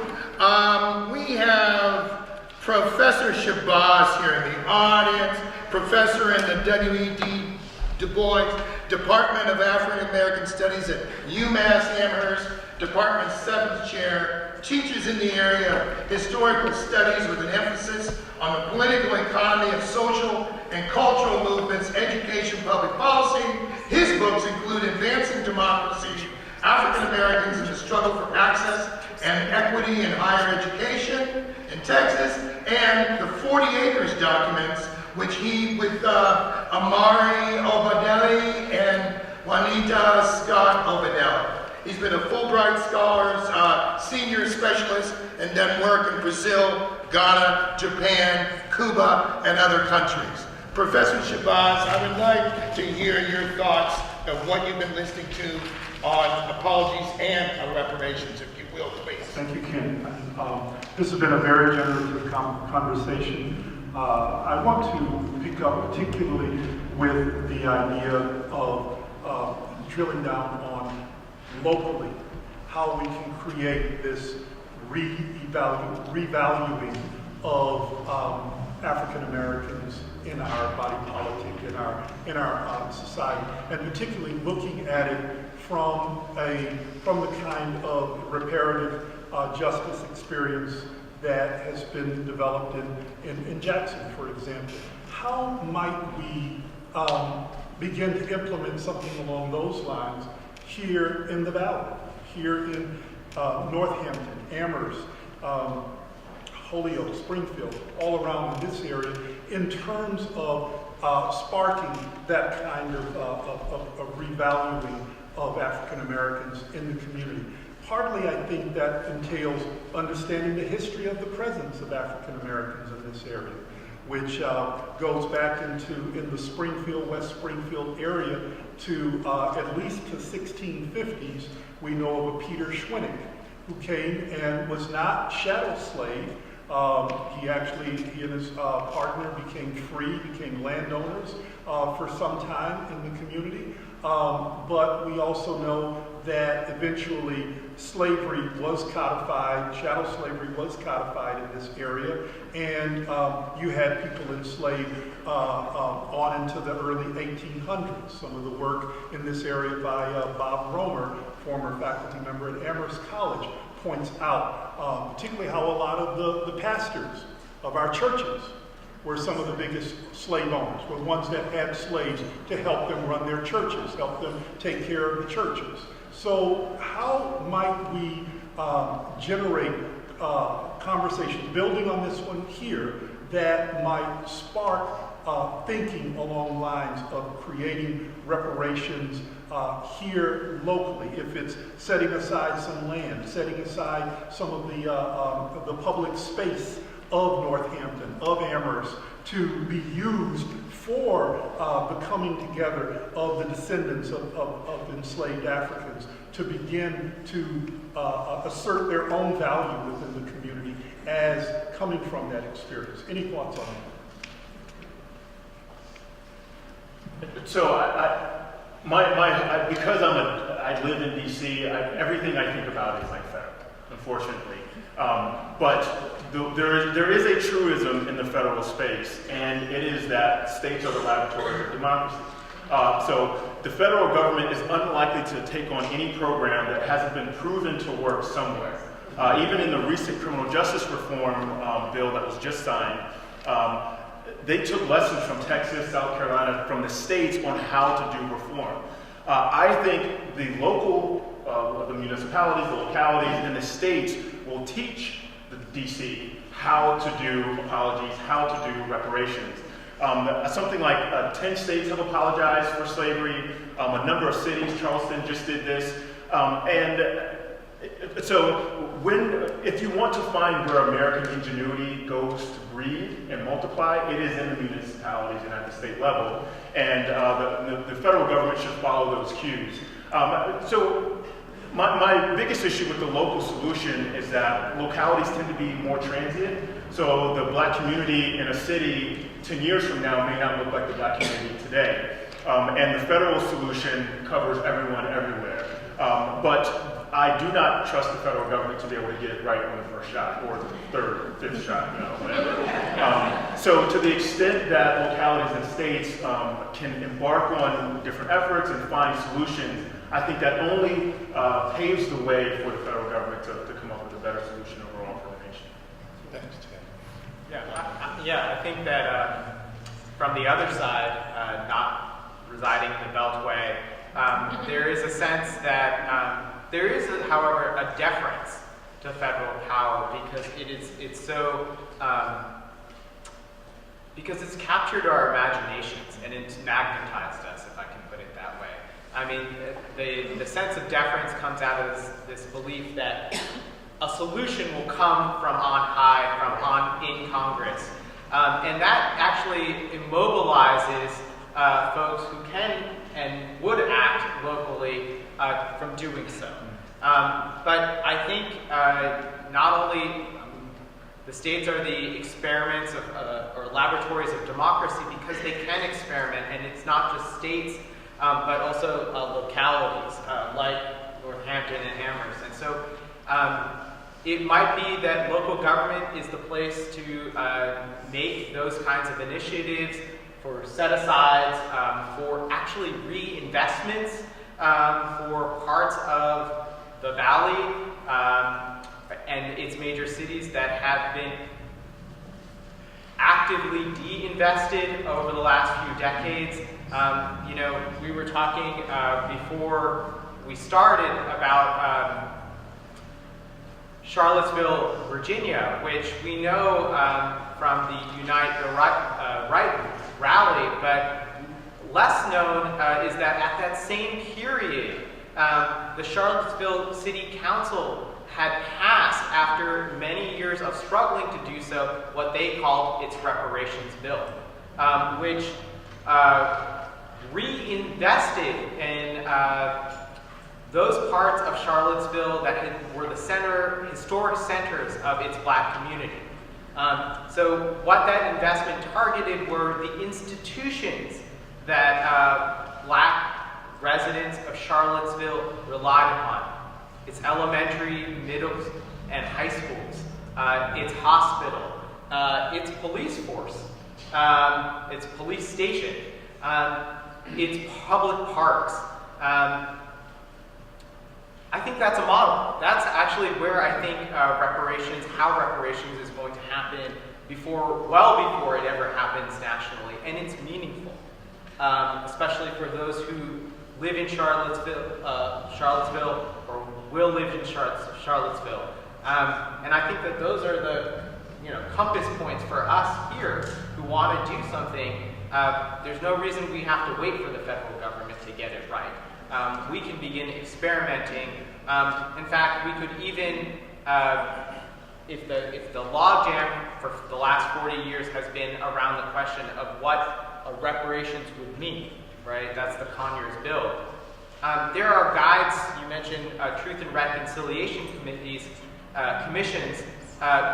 we have Professor Shabazz here in the audience, professor in the W.E.D. Du Bois Department of African American Studies at UMass Amherst, Department 7th Chair, teaches in the area of historical studies with an emphasis on the political economy of social and cultural movements, education, public policy. His books include Advancing Democracy, African Americans in the Struggle for Access and Equity in Higher Education in Texas, and the 40 Acres documents, which he, with Amari Obadeli and Juanita Scott Obadeli. He's been a Fulbright Scholars Senior Specialist and done work in Brazil, Ghana, Japan, Cuba, and other countries. Professor Shabazz, I would like to hear your thoughts of what you've been listening to on apologies and reparations, if you will, please. Thank you, Ken. This has been a very generative conversation. I want to pick up particularly with the idea of drilling down on locally how we can create this revaluing of African Americans in our body politic, in our society, and particularly looking at it from the kind of reparative justice experience that has been developed in Jackson, for example. How might we begin to implement something along those lines here in the Valley, here in Northampton, Amherst, Holyoke, Springfield, all around in this area, in terms of sparking that kind of revaluing of African Americans in the community? Partly, I think that entails understanding the history of the presence of African Americans in this area, which goes back in the Springfield, West Springfield area to at least the 1650s. We know of a Peter Schwinnick, who came and was not chattel slave. He and his partner became free, became landowners for some time in the community. But we also know that eventually slavery was codified, chattel slavery was codified in this area, and you had people enslaved on into the early 1800s. Some of the work in this area by Bob Romer, former faculty member at Amherst College, points out particularly how a lot of the pastors of our churches were some of the biggest slave owners, were ones that had slaves to help them run their churches, help them take care of the churches. So how might we generate conversations, building on this one here, that might spark thinking along lines of creating reparations here locally? If it's setting aside some land, setting aside some of the public space of Northampton, of Amherst, to be used for the coming together of the descendants of enslaved Africans to begin to assert their own value within the community as coming from that experience. Any thoughts on that? So because I live in DC, everything I think about is like federal, unfortunately. But there is a truism in the federal space, and it is that states are the laboratories of democracy. So the federal government is unlikely to take on any program that hasn't been proven to work somewhere. Even in the recent criminal justice reform bill that was just signed, they took lessons from Texas, South Carolina, from the states on how to do reform. I think the the municipalities, the localities, and the states will teach the DC how to do apologies, how to do reparations. Something like 10 states have apologized for slavery. A number of cities, Charleston just did this. So if you want to find where American ingenuity goes to breed and multiply, it is in the municipalities and at the state level. And the federal government should follow those cues. So my biggest issue with the local solution is that localities tend to be more transient. So the black community in a city 10 years from now may not look like the black community today. And the federal solution covers everyone everywhere. But I do not trust the federal government to be able to get it right on the first shot, or the third, fifth shot, whatever. So to the extent that localities and states can embark on different efforts and find solutions, I think that only paves the way for the federal government to come up with a better solution overall for the nation. Thanks, Ted. I think that from the other side, not residing in the Beltway, there is a sense that there is, however, a deference to federal power because because it's captured our imaginations and it's magnetized us, if I can put it that way. I mean, the sense of deference comes out of this belief that a solution will come from on high, in Congress. And that actually immobilizes folks who can and would act locally from doing so. But I think not only the states are the experiments or laboratories of democracy because they can experiment, and it's not just states, but also localities like Northampton and Amherst. And so it might be that local government is the place to make those kinds of initiatives for set-asides, for actually reinvestments for parts of the valley and its major cities that have been actively de-invested over the last few decades. We were talking before we started about Charlottesville, Virginia, which we know from the Unite the Right rally, but less known is that at that same period, the Charlottesville City Council had passed, after many years of struggling to do so, what they called its reparations bill, which reinvested in those parts of Charlottesville that were the historic centers of its black community. So what that investment targeted were the institutions that black residents of Charlottesville relied upon. Its elementary, middle, and high schools, its hospital, its police force, its police station, its public parks. I think that's a model. That's actually where I think how reparations is going to happen well before it ever happens nationally, and it's meaningful, especially for those who live in Charlottesville, or will live in Charlottesville. And I think that those are the compass points for us here who want to do something. There's no reason we have to wait for the federal government to get it right. We can begin experimenting. In fact, we could even, if the logjam for the last 40 years has been around the question of what reparations would mean, right? That's the Conyers bill. There are guides, you mentioned Truth and Reconciliation commissions.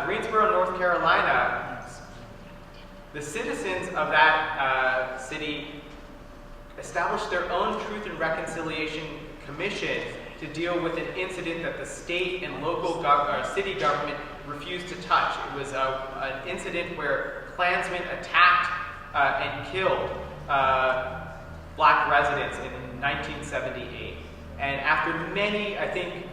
Greensboro, North Carolina, the citizens of that city established their own Truth and Reconciliation Commission to deal with an incident that the state and local city government refused to touch. It was an incident where Klansmen attacked and killed black residents in 1978. And after many, I think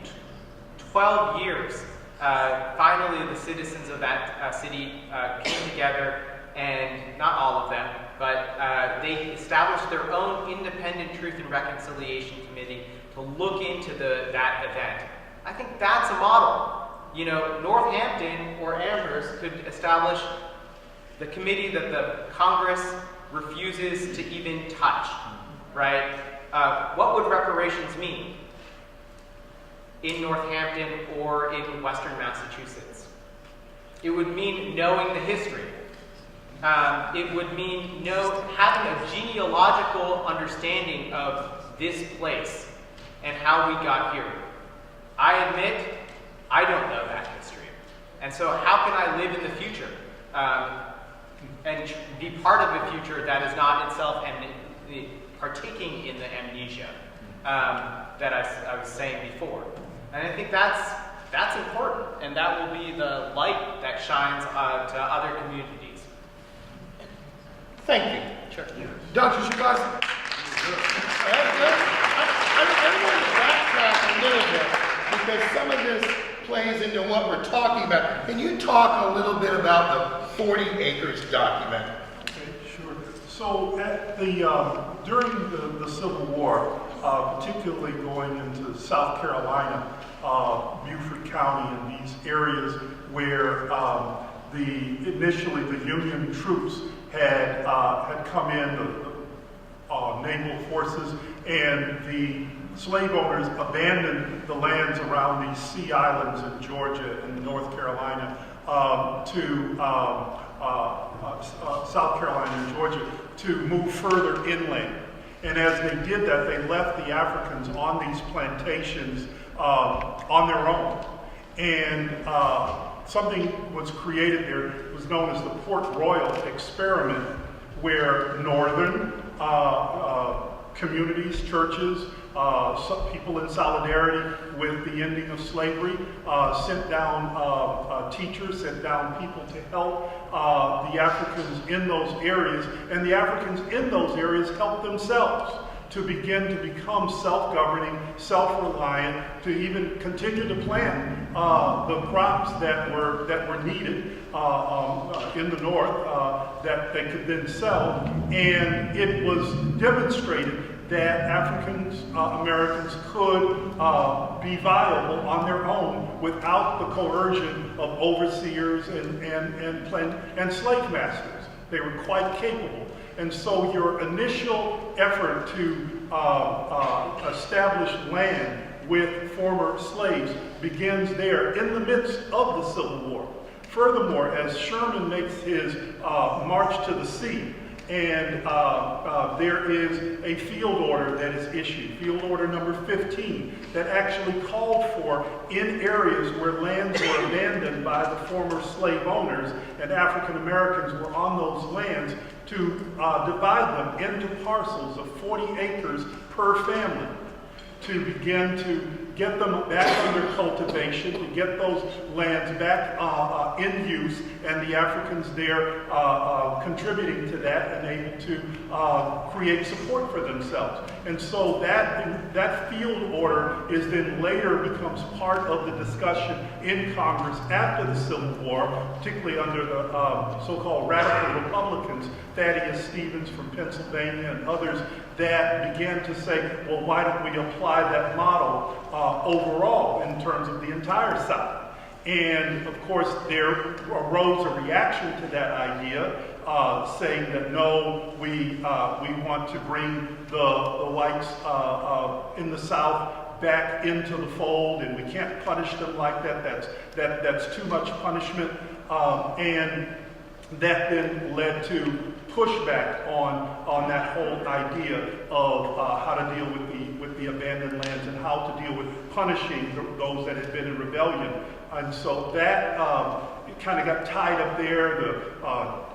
12 years, finally the citizens of that city came together, and not all of them, but they established their own independent Truth and Reconciliation Committee to look into that event. I think that's a model. Northampton or Amherst could establish the committee that the Congress refuses to even touch, right? What would reparations mean in Northampton or in Western Massachusetts? It would mean knowing the history. It would mean having a genealogical understanding of this place and how we got here. I admit, I don't know that history. And so how can I live in the future and be part of a future that is not itself partaking in the amnesia that I was saying before? And I think that's important, and that will be the light that shines to other communities. Thank you. Sure. Dr. Shabazz, I want to backtrack a little bit because some of this plays into what we're talking about. Can you talk a little bit about the 40 Acres document? Okay, sure. So at during the Civil War, particularly going into South Carolina, Beaufort County, and these areas where initially the Union troops had come in, the naval forces, and the slave owners abandoned the lands around these sea islands in Georgia and North Carolina to South Carolina and Georgia to move further inland. And as they did that, they left the Africans on these plantations on their own. And something was created there. It was known as the Port Royal Experiment, where northern communities, churches, some people in solidarity with the ending of slavery, sent down teachers, sent down people to help the Africans in those areas, and the Africans in those areas helped themselves to begin to become self-governing, self-reliant, to even continue to plant the crops that were needed in the north that they could then sell. And it was demonstrated that Africans Americans could be viable on their own without the coercion of overseers and slave masters. They were quite capable. And so your initial effort to establish land with former slaves begins there in the midst of the Civil War. Furthermore, as Sherman makes his march to the sea, and there is a field order that is issued, field order number 15, that actually called for, in areas where lands were abandoned by the former slave owners and African Americans were on those lands, to divide them into parcels of 40 acres per family, to begin to get them back under cultivation, to get those lands back in use, and the Africans there contributing to that and able to create support for themselves. And so that field order is then later becomes part of the discussion in Congress after the Civil War, particularly under the so-called radical Republicans, Thaddeus Stevens from Pennsylvania and others, that began to say, well, why don't we apply that model overall in terms of the entire South? And of course, there arose a reaction to that idea, saying that no, we want to bring the whites in the South back into the fold, and we can't punish them like that. That's too much punishment, and that then led to pushback on that whole idea of how to deal with the abandoned lands and how to deal with punishing those that had been in rebellion. And so that it kind of got tied up there.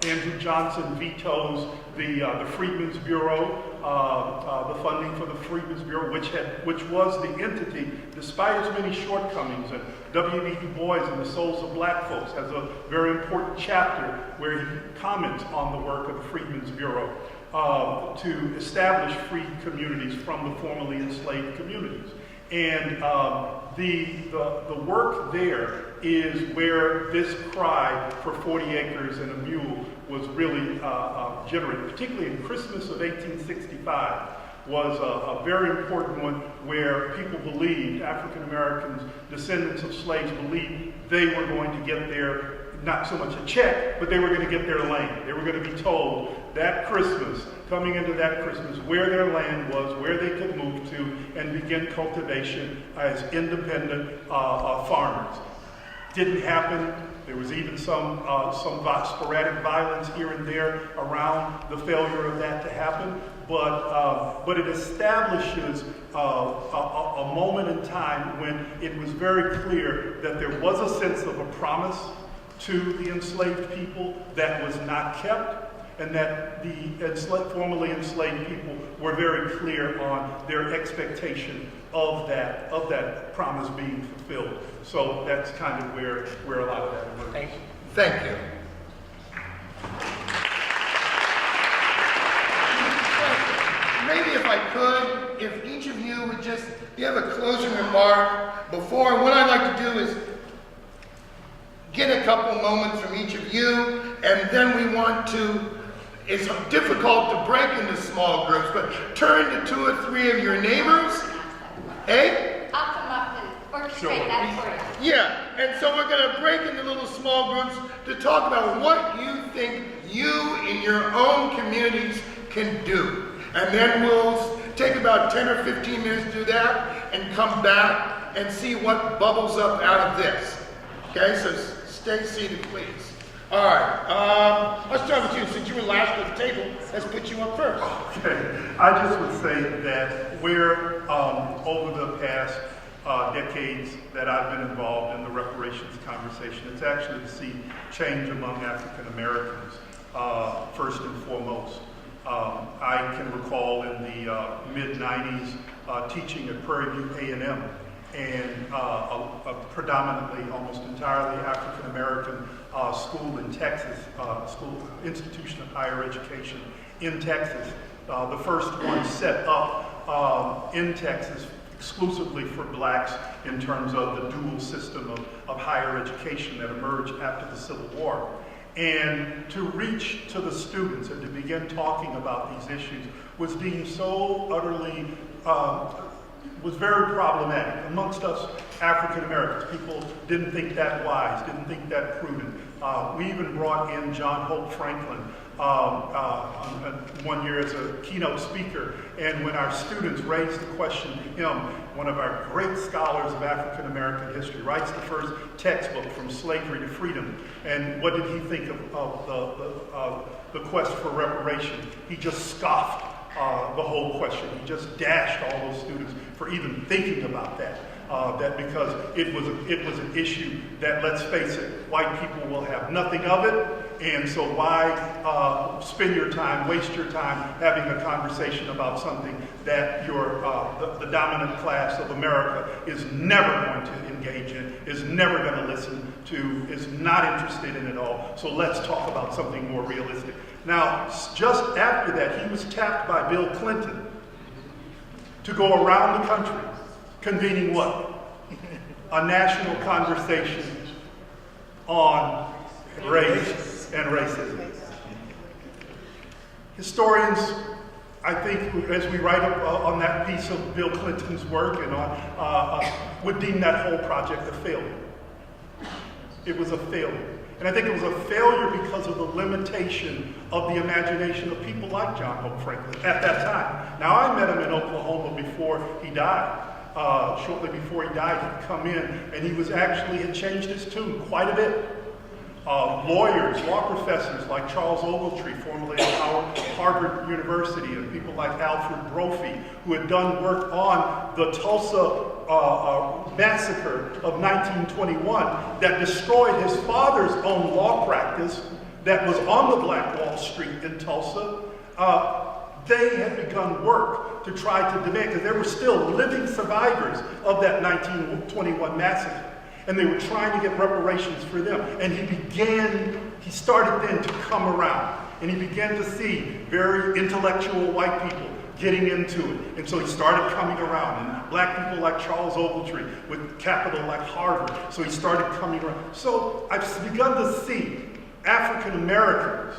Andrew Johnson vetoes the Freedmen's Bureau, the funding for the Freedmen's Bureau, which was the entity, despite its many shortcomings. And W.E.B. Du Bois in The Souls of Black Folks has a very important chapter where he comments on the work of the Freedmen's Bureau to establish free communities from the formerly enslaved communities. And the work there is where this cry for 40 acres and a mule was really generated, particularly in Christmas of 1865 was a very important one where people believed, African Americans, descendants of slaves, believed they were going to get their, not so much a check, but they were going to get their land. They were going to be told that Christmas, coming into that Christmas, where their land was, where they could move to, and begin cultivation as independent farmers. Didn't happen. There was even some sporadic violence here and there around the failure of that to happen. But it establishes a moment in time when it was very clear that there was a sense of a promise to the enslaved people that was not kept, and that the formerly enslaved people were very clear on their expectation of that promise being fulfilled. So that's kind of where a lot of that emerges. Thank you. Thank you. could, if each of you would just, you have a closing remark before, and what I'd like to do is get a couple moments from each of you, and then we want to, it's difficult to break into small groups, but turn to 2 or 3 of your neighbors, eh? I'll come up and orchestrate that for you. Yeah, and so we're going to break into little small groups to talk about what you think you in your own communities can do. And then we'll take about 10 or 15 minutes to do that and come back and see what bubbles up out of this. Okay, so stay seated, please. All right, let's start with you. Since you were last at the table, let's put you up first. Okay, I just would say that where over the past decades that I've been involved in the reparations conversation, it's actually to see change among African Americans, first and foremost. I can recall in the mid-90s teaching at Prairie View A&M, and a predominantly, almost entirely African American school in Texas, institution of higher education in Texas. The first one set up in Texas exclusively for blacks in terms of the dual system of higher education that emerged after the Civil War. And to reach to the students and to begin talking about these issues was deemed so utterly, was very problematic amongst us African Americans. People didn't think that wise, didn't think that prudent. We even brought in John Hope Franklin one year as a keynote speaker, and when our students raised the question to him, one of our great scholars of African American history, writes the first textbook From Slavery to Freedom, and what did he think of the quest for reparation? He just scoffed the whole question. He just dashed all those students for even thinking about that. That because it was an issue that, let's face it, white people will have nothing of it, and so why spend your time, waste your time having a conversation about something that the dominant class of America is never going to engage in, is never going to listen to, is not interested in at all. So let's talk about something more realistic. Now, just after that, he was tapped by Bill Clinton to go around the country convening what? A national conversation on race and racism. Historians, I think, as we write up on that piece of Bill Clinton's work and on, would deem that whole project a failure. It was a failure. And I think it was a failure because of the limitation of the imagination of people like John Hope Franklin at that time. Now, I met him in Oklahoma before he died. Shortly before he died, he'd come in, and he had changed his tune quite a bit. Lawyers, law professors like Charles Ogletree, formerly at Harvard University, and people like Alfred Brophy, who had done work on the Tulsa massacre of 1921 that destroyed his father's own law practice that was on the Black Wall Street in Tulsa. They had begun work to try to demand, because there were still living survivors of that 1921 massacre, and they were trying to get reparations for them. And he started then to come around, and he began to see very intellectual white people getting into it. And so he started coming around, and black people like Charles Ogletree with capital like Harvard. So he started coming around. So I've begun to see African Americans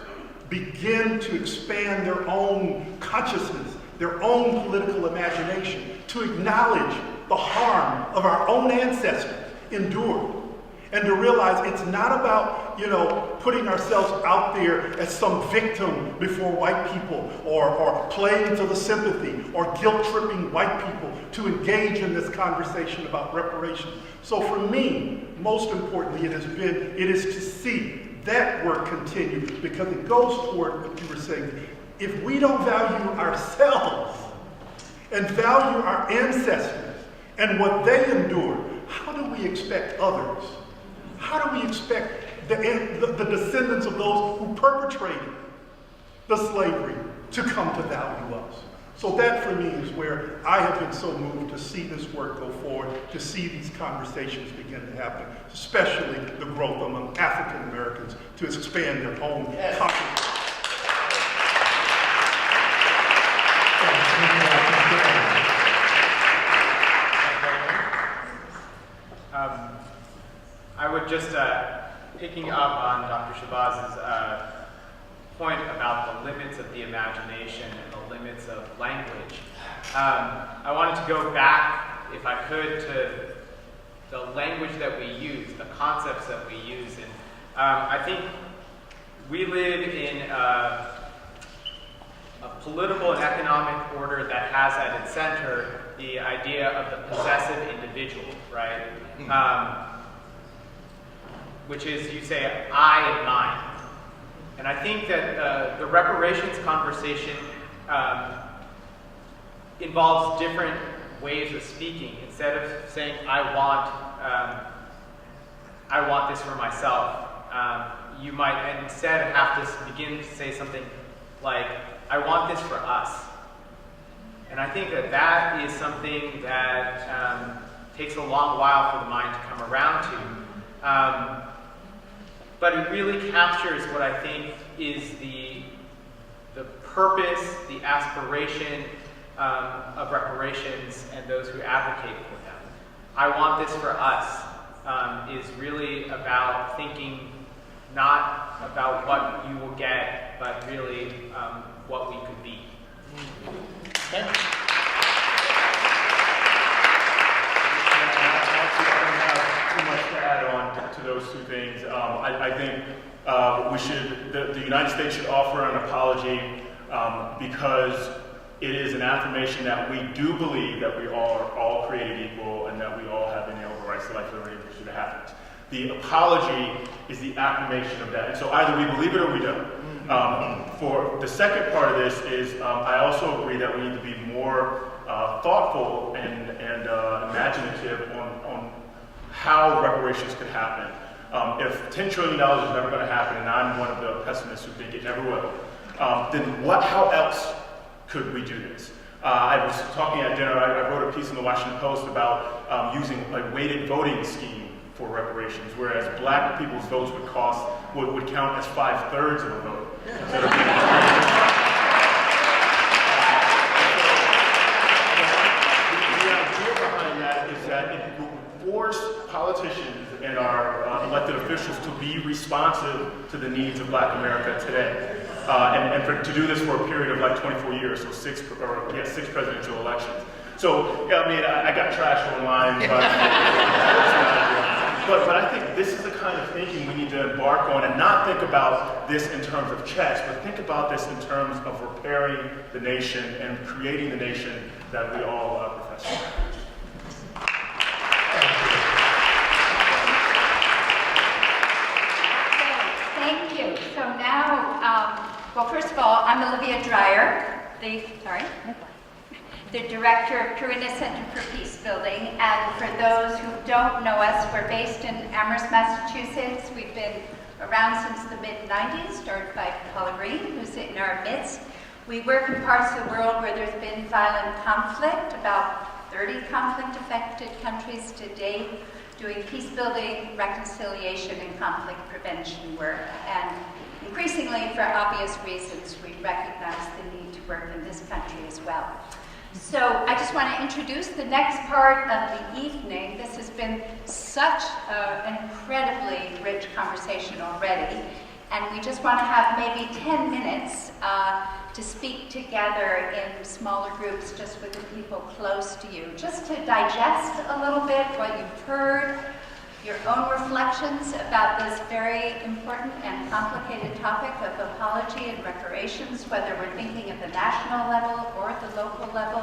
begin to expand their own consciousness, their own political imagination, to acknowledge the harm of our own ancestors endured, and to realize it's not about, putting ourselves out there as some victim before white people, or playing to the sympathy, or guilt-tripping white people to engage in this conversation about reparations. So for me, most importantly, it is to see that work continue, because it goes toward what you were saying. If we don't value ourselves and value our ancestors and what they endured, how do we expect others? How do we expect the descendants of those who perpetrated the slavery to come to value us? So that for me is where I have been so moved to see this work go forward, to see these conversations begin to happen, especially the growth among African Americans to expand their own consciousness. just picking up on Dr. Shabazz's point about the limits of the imagination and the limits of language. I wanted to go back, if I could, to the language that we use, the concepts that we use. And I think we live in a political and economic order that has at its center the idea of the possessive individual, right? Which is, you say, I and mine. And I think that the reparations conversation involves different ways of speaking. Instead of saying, I want this for myself, you might instead have to begin to say something like, I want this for us. And I think that that is something that takes a long while for the mind to come around to. But it really captures what I think is the purpose, the aspiration of reparations and those who advocate for them. I want this for us is really about thinking not about what you will get, but really what we could be. I don't have too much to add on to those two things. I think the United States should offer an apology because it is an affirmation that we do believe that we are all created equal and that we all have inalienable rights to life, liberty, and pursuit of happiness. The apology is the affirmation of that. And so either we believe it or we don't. For the second part of this is I also agree that we need to be more thoughtful and imaginative on how reparations could happen. If $10 trillion is never going to happen, and I'm one of the pessimists who think it never will, then how else could we do this? I was talking at dinner, I wrote a piece in the Washington Post about using a weighted voting scheme for reparations, whereas black people's votes would count as 5/3 of a vote. Instead of being the idea behind that is that it will force politicians and our elected officials to be responsive to the needs of Black America today. To do this for a period of like 24 years, so six presidential elections. So, I mean, I got trash online, but I think this is the kind of thinking we need to embark on and not think about this in terms of checks, but think about this in terms of repairing the nation and creating the nation that we all profess. Thank you. So now, well, first of all, I'm Olivia Dreyer, the Director of Purina Center for Peace Building. And for those who don't know us, we're based in Amherst, Massachusetts. We've been around since the mid-90s, started by Paula Green, who's in our midst. We work in parts of the world where there's been violent conflict, about 30 conflict-affected countries to date, doing peace building, reconciliation, and conflict prevention work. And increasingly, for obvious reasons, we recognize the need to work in this country as well. So I just want to introduce the next part of the evening. This has been such an incredibly rich conversation already. And we just want to have maybe 10 minutes to speak together in smaller groups, just with the people close to you, just to digest a little bit what you've heard, your own reflections about this very important and complicated topic of apology and reparations, whether we're thinking at the national level or at the local level.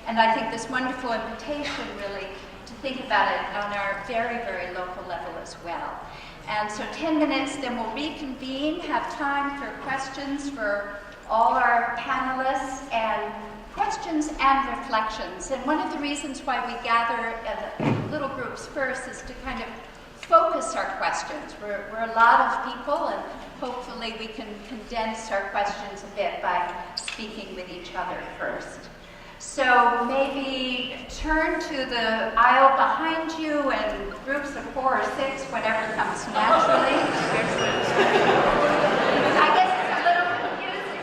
And I think this wonderful invitation really to think about it on our very, very local level as well. And so 10 minutes, then we'll reconvene, have time for questions for all our panelists and questions and reflections. And one of the reasons why we gather in little groups first is to kind of focus our questions. We're a lot of people, and hopefully we can condense our questions a bit by speaking with each other first. So maybe turn to the aisle behind you in groups of 4 or 6, whatever comes naturally. I guess it's a little confusing.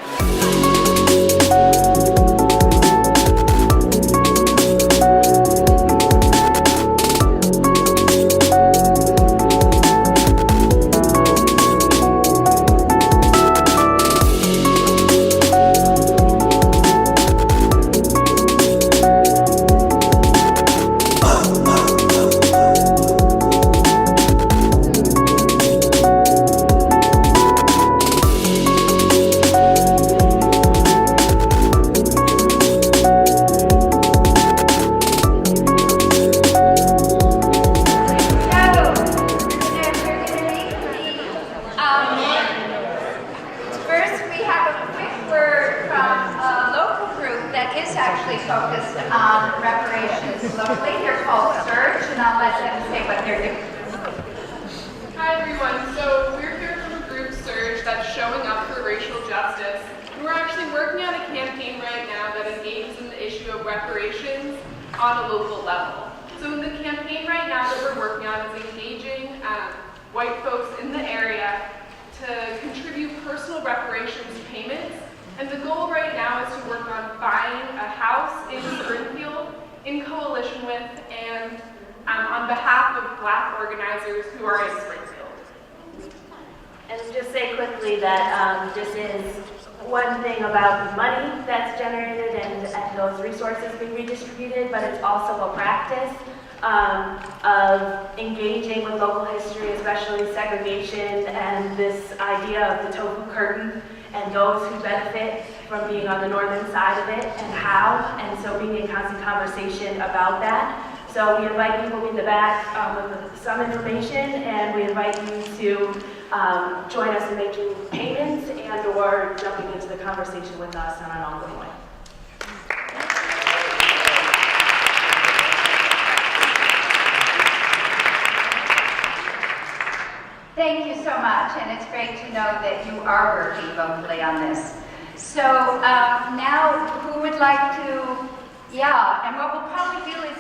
Lovely. They're called Surge, and I'll let them say what they're doing. Hi everyone. So we're here from a group, Surge, that's showing up for racial justice. And we're actually working on a campaign right now that engages in the issue of reparations on a local level. So the campaign right now that we're working on is engaging white folks in the area to contribute personal reparations payments. And the goal right now is to work on buying a house in Springfield in coalition with and on behalf of Black organizers who are in Springfield. And just say quickly that this is one thing about the money that's generated and those resources being redistributed, but it's also a practice of engaging with local history, especially segregation and this idea of the tofu curtain and those who benefit from being on the northern side of it and how, and so being in constant conversation about that. So we invite people in the back with some information, and we invite you to join us in making payments and or jumping into the conversation with us on an ongoing way. Thank you so much, and it's great to know that you are working locally on this. So now, who would like to, and what we'll probably do is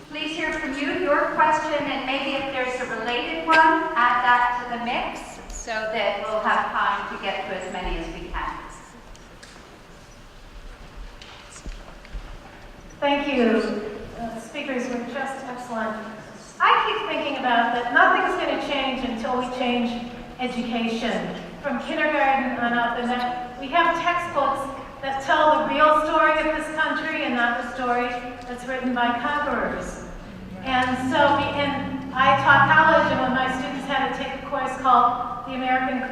please hear from you, your question, and maybe if there's a related one, add that to the mix so that we'll have time to get to as many as we can. Thank you. Speakers were just excellent. I keep thinking about that nothing's going to change until we change education. From kindergarten on up, and that we have textbooks that tell the real story of this country and not the story that's written by conquerors. And so, I taught college, and when my students had to take a course called The American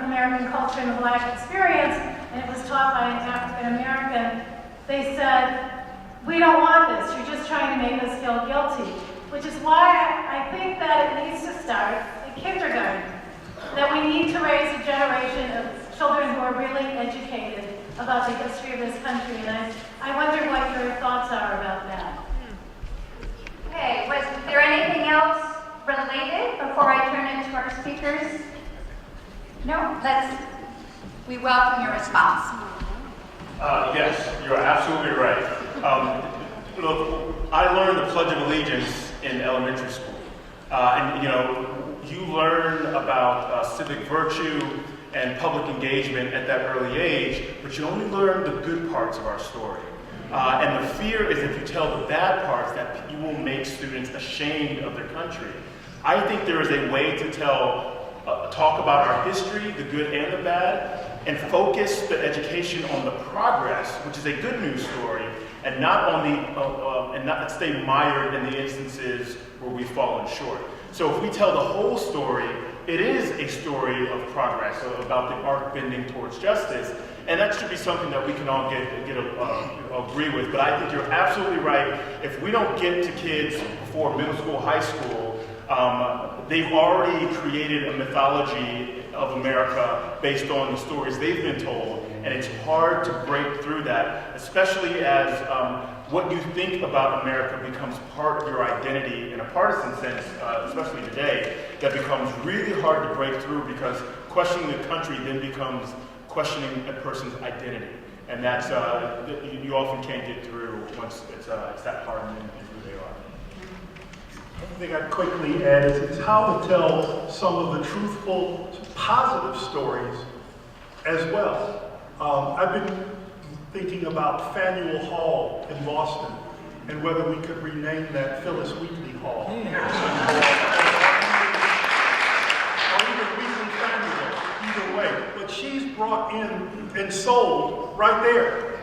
Culture and the Black Experience, and it was taught by an African American, they said, "We don't want this, you're just trying to make us feel guilty." Which is why I think that it needs to start in kindergarten. That we need to raise a generation of children who are really educated about the history of this country. And I wonder what your thoughts are about that. Okay, was there anything else related before I turn it to our speakers? No, we welcome your response. Yes, you're absolutely right. Look, I learned the Pledge of Allegiance in elementary school. And you learn about civic virtue and public engagement at that early age, but you only learn the good parts of our story. And the fear is if you tell the bad parts that you will make students ashamed of their country. I think there is a way to talk about our history, the good and the bad, and focus the education on the progress, which is a good news story, and not on and not stay mired in the instances where we've fallen short. So if we tell the whole story, it is a story of progress, about the arc bending towards justice, and that should be something that we can all agree with. But I think you're absolutely right. If we don't get to kids before middle school, high school, they've already created a mythology of America based on the stories they've been told, and it's hard to break through that, especially as what you think about America becomes part of your identity in a partisan sense, especially today, that becomes really hard to break through because questioning the country then becomes questioning a person's identity, and that's you often can't get through once it's that hard in who they are. One thing I'd quickly add is how to tell some of the truthful, positive stories as well. I've been thinking about Faneuil Hall in Boston and whether we could rename that Phyllis Wheatley Hall. Or even Wheatley Faneuil, either way. But she's brought in and sold right there.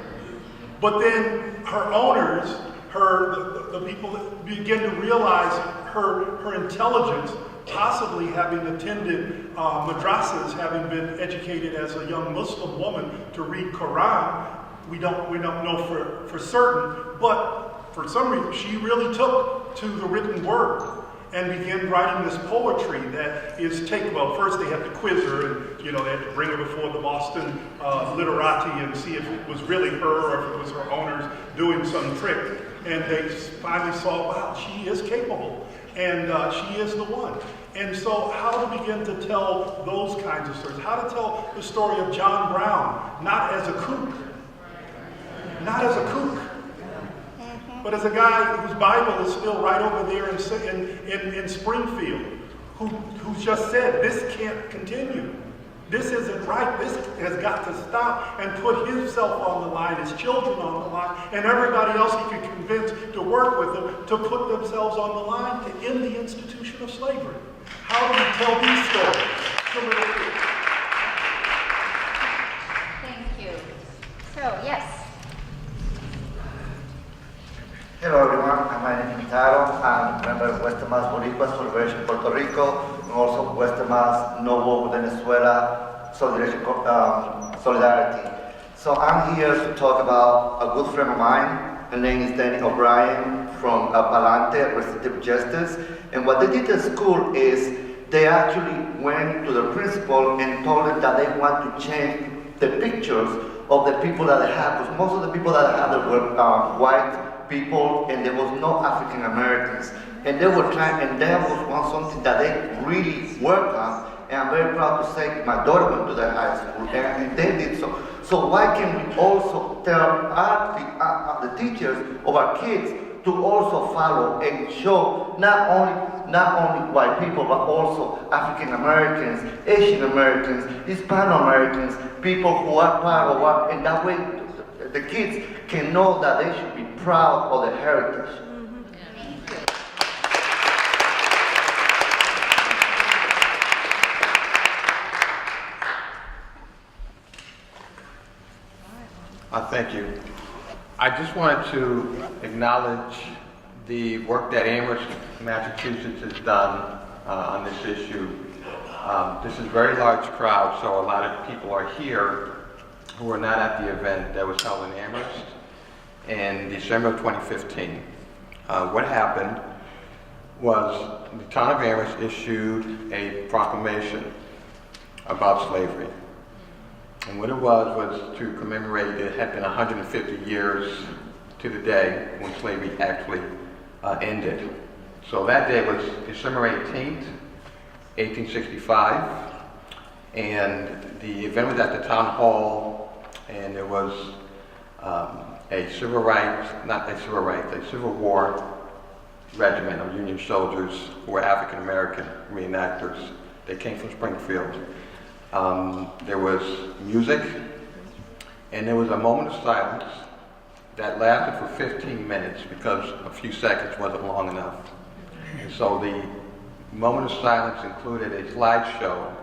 But then her owners, the people that begin to realize her intelligence, possibly having attended madrasas, having been educated as a young Muslim woman to read Quran. We don't know for certain, but for some reason she really took to the written word and began writing this poetry that is first they had to quiz her, and they had to bring her before the Boston literati and see if it was really her or if it was her owners doing some trick. And they finally saw, wow, she is capable, and she is the one. And so how to begin to tell those kinds of stories, how to tell the story of John Brown, not as a kook, but as a guy whose Bible is still right over there in Springfield, who just said, this can't continue. This isn't right. This has got to stop, and put himself on the line, his children on the line, and everybody else he could convince to work with him to put themselves on the line to end the institution of slavery. How do we tell these stories to little kids? Thank you. So, yes. Hello everyone, my name is Taro. I'm a member of Western Mass Boricuas Federation Puerto Rico, and also Western Mass Novo Venezuela Solidarity. So I'm here to talk about a good friend of mine. Her name is Danny O'Brien from Palante, Restorative Justice. And what they did at school is they actually went to the principal and told them that they want to change the pictures of the people that they have, because most of the people that they had were white people, and there was no African Americans. And they were trying, and that was something that they really worked on. And I'm very proud to say my daughter went to the high school, and they did so. So why can't we also tell the teachers of our kids to also follow and show not only white people, but also African Americans, Asian Americans, Hispano Americans, people who are part of our, and that way the kids can know that they should be proud of their heritage. Thank you. I just wanted to acknowledge the work that Amherst, Massachusetts has done on this issue. This is a very large crowd, so a lot of people are here who were not at the event that was held in Amherst in December of 2015. What happened was the town of Amherst issued a proclamation about slavery. And what it was to commemorate, it had been 150 years to the day when slavery actually ended. So that day was December 18th, 1865, and the event was at the town hall, and there was a civil war regiment of Union soldiers who were African American reenactors. They came from Springfield. There was music, and there was a moment of silence that lasted for 15 minutes because a few seconds wasn't long enough. And so the moment of silence included a slideshow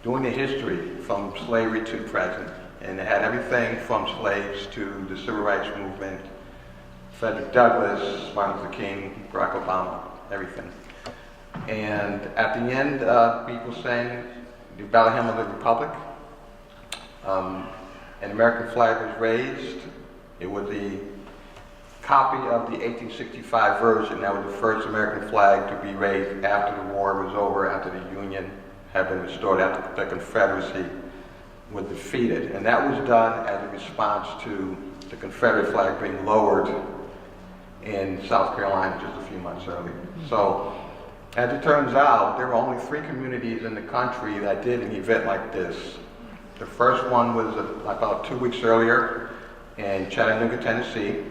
doing the history from slavery to the present. And it had everything from slaves to the civil rights movement, Frederick Douglass, Martin Luther King, Barack Obama, everything. And at the end, people sang the Battle Hymn of the Republic. An American flag was raised. It was the copy of the 1865 version. That was the first American flag to be raised after the war was over, after the Union had been restored, after the Confederacy was defeated. And that was done as a response to the Confederate flag being lowered in South Carolina just a few months earlier. So, as it turns out, there were only 3 communities in the country that did an event like this. The first one was about 2 weeks earlier in Chattanooga, Tennessee.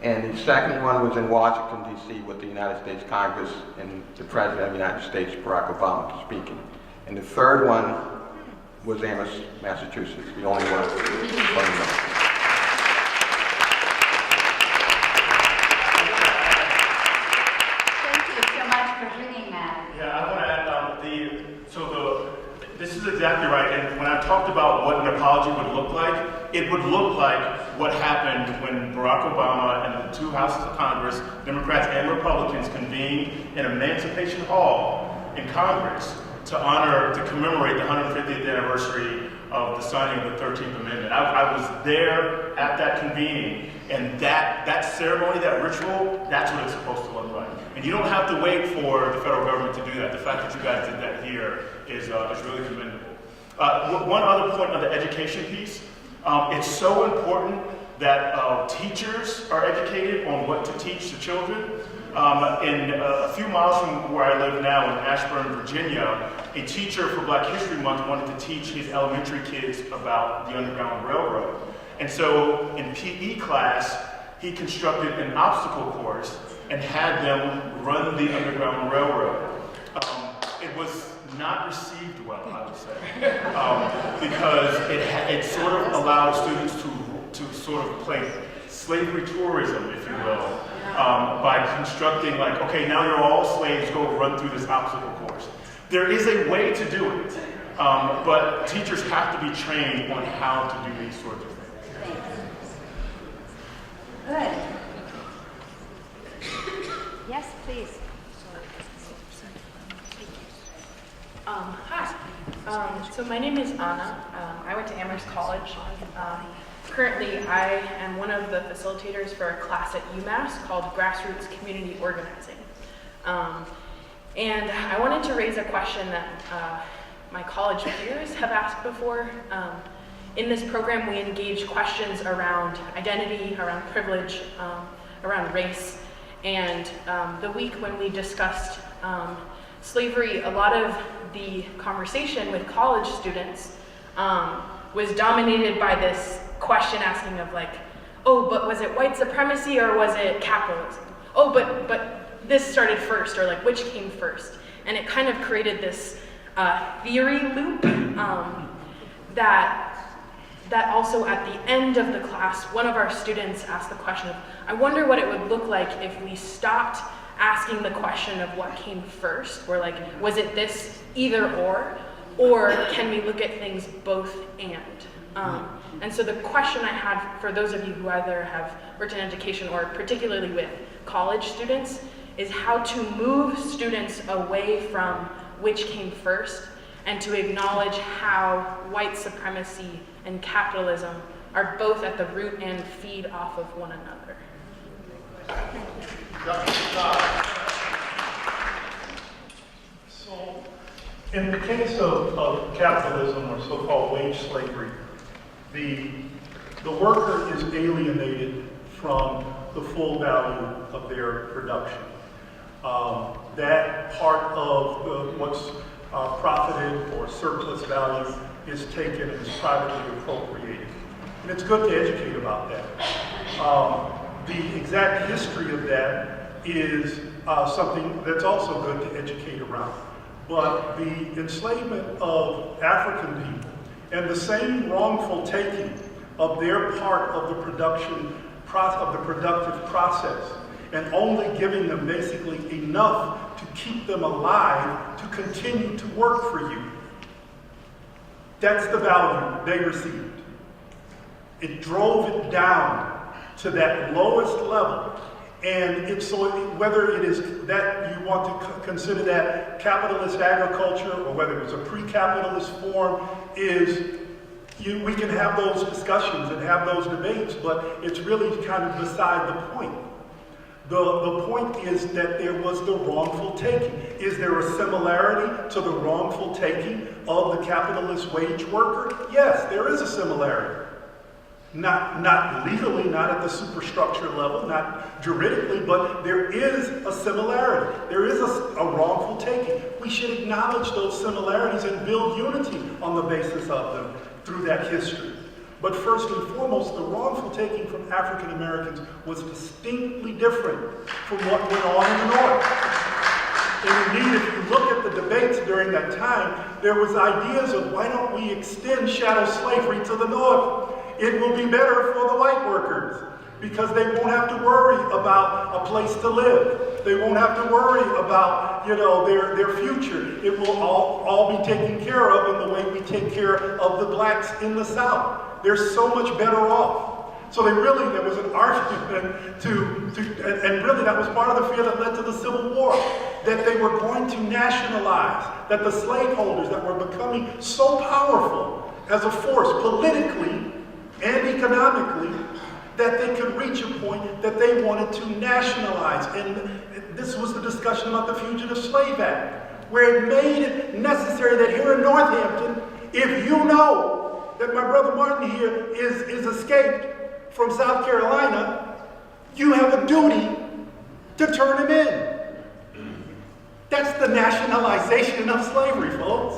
And the second one was in Washington, D.C. with the United States Congress and the President of the United States, Barack Obama, speaking. And the third one was Amherst, Massachusetts, the only one. This is exactly right, and when I talked about what an apology would look like, it would look like what happened when Barack Obama and the 2 houses of Congress, Democrats and Republicans, convened in Emancipation Hall in Congress to commemorate the 150th anniversary of the signing of the 13th Amendment. I was there at that convening, and that ceremony, that ritual, that's what it's supposed to look like. And you don't have to wait for the federal government to do that. The fact that you guys did that here is really commendable. One other point on the education piece. It's so important that teachers are educated on what to teach the children. A few miles from where I live now in Ashburn, Virginia, a teacher for Black History Month wanted to teach his elementary kids about the Underground Railroad. And so in PE class, he constructed an obstacle course and had them run the Underground Railroad. It was not received well, I would say, because it sort of allowed students to sort of play slavery tourism, if you will, by constructing like, okay, now you're all slaves, go run through this obstacle course. There is a way to do it, but teachers have to be trained on how to do these sorts of things. Good. Yes, please. Hi. So my name is Anna. I went to Amherst College. Currently, I am one of the facilitators for a class at UMass called Grassroots Community Organizing. And I wanted to raise a question that my college peers have asked before. In this program, we engage questions around identity, around privilege, around race. And the week when we discussed slavery, a lot of the conversation with college students was dominated by this question asking of like, oh, but was it white supremacy or was it capitalism? Oh, but this started first, or like which came first? And it kind of created this theory loop that also at the end of the class, one of our students asked the question of, I wonder what it would look like if we stopped asking the question of what came first, or like, was it this either or can we look at things both and? And so the question I had for those of you who either have worked in education or particularly with college students is how to move students away from which came first and to acknowledge how white supremacy and capitalism are both at the root and feed off of one another. So, in the case of capitalism or so-called wage slavery, the worker is alienated from the full value of their production. That part of what's profited or surplus value is taken and is privately appropriated. And it's good to educate about that. The exact history of that is something that's also good to educate around. But the enslavement of African people and the same wrongful taking of their part of the productive process and only giving them basically enough to keep them alive to continue to work for you. That's the value they received. It drove it down to that lowest level. And it's so whether it is that you want to consider that capitalist agriculture or whether it's a pre-capitalist form we can have those discussions and have those debates, but it's really kind of beside the point. The point is that there was the wrongful taking. Is there a similarity to the wrongful taking of the capitalist wage worker? Yes, there is a similarity. Not legally, not at the superstructure level, not juridically, but there is a similarity. There is a wrongful taking. We should acknowledge those similarities and build unity on the basis of them through that history. But first and foremost, the wrongful taking from African Americans was distinctly different from what went on in the North. And indeed, if you look at the debates during that time, there was ideas of why don't we extend chattel slavery to the North? It will be better for the white workers because they won't have to worry about a place to live. They won't have to worry about, their future. It will all be taken care of in the way we take care of the blacks in the South. They're so much better off. So there was an argument and really that was part of the fear that led to the Civil War, that they were going to nationalize, that the slaveholders that were becoming so powerful as a force politically and economically, that they could reach a point that they wanted to nationalize. And this was the discussion about the Fugitive Slave Act, where it made it necessary that here in Northampton, if you know that my brother Martin here is escaped, from South Carolina, you have a duty to turn him in. That's the nationalization of slavery, folks.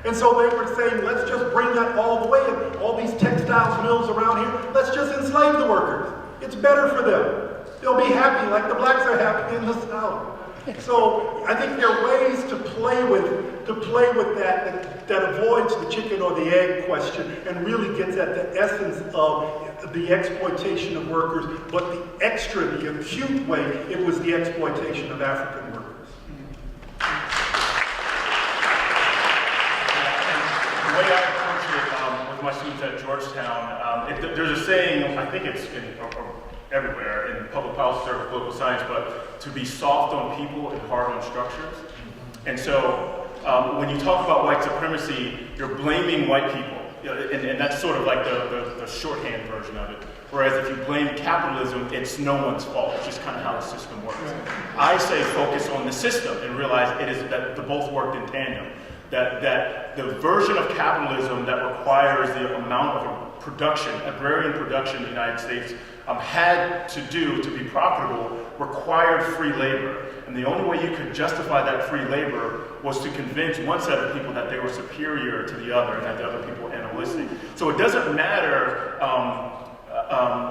And so they were saying, let's just bring that all the way, and all these textiles mills around here, let's just enslave the workers. It's better for them. They'll be happy like the blacks are happy in the South. So I think there are ways to play with that avoids the chicken or the egg question and really gets at the essence of the exploitation of workers, but the extra, the acute way, it was the exploitation of African workers. The way I approach it with my students at Georgetown, there's a saying, I think it's everywhere in public policy or political science, but to be soft on people and hard on structures. And so when you talk about white supremacy, you're blaming white people. And that's sort of like the shorthand version of it. Whereas if you blame capitalism, it's no one's fault. It's just kind of how the system works. I say focus on the system and realize it is that the both worked in tandem. That the version of capitalism that requires the amount of production, agrarian production in the United States had to do to be profitable required free labor. And the only way you could justify that free labor was to convince one set of people that they were superior to the other and that the other people were animalistic. So it doesn't matter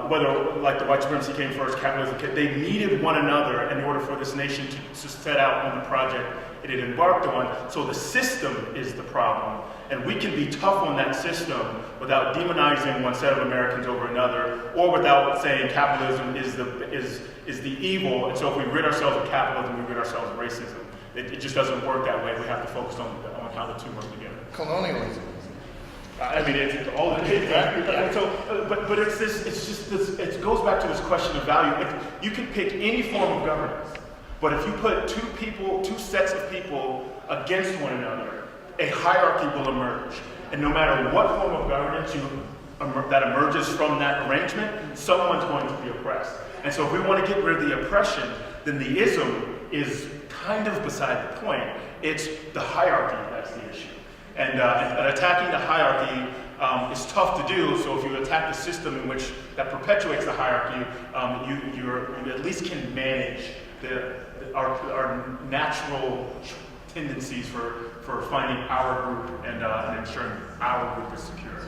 whether, like, the white supremacy came first, capitalism came, they needed one another in order for this nation to set out on the project it had embarked on. So the system is the problem. And we can be tough on that system without demonizing one set of Americans over another, or without saying capitalism is the evil, and so if we rid ourselves of capitalism, we rid ourselves of racism. It just doesn't work that way. We have to focus on how the two work together. Colonialism. I mean, it's all the but it's just this. It goes back to this question of value. You can pick any form of governance, but if you put two sets of people against one another, a hierarchy will emerge. And no matter what form of governance that emerges from that arrangement, someone's going to be oppressed. And so if we want to get rid of the oppression, then the ism is kind of beside the point. It's the hierarchy that's the issue. And attacking the hierarchy is tough to do, so if you attack the system in which that perpetuates the hierarchy, you at least can manage our natural tendencies for finding our group and ensuring our group is secure.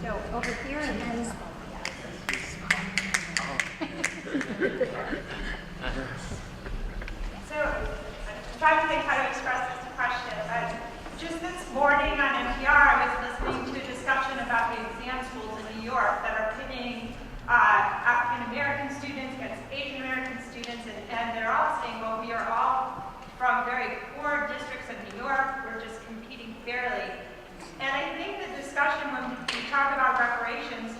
So over here and then. So I'm trying to think how to express this question. Just this morning on NPR, I was listening to a discussion about the exam schools in New York that are pitting African American students against Asian American students, and they're all saying, well, we are all from very poor districts in New York, we're just competing fairly. And I think the discussion when we talk about reparations,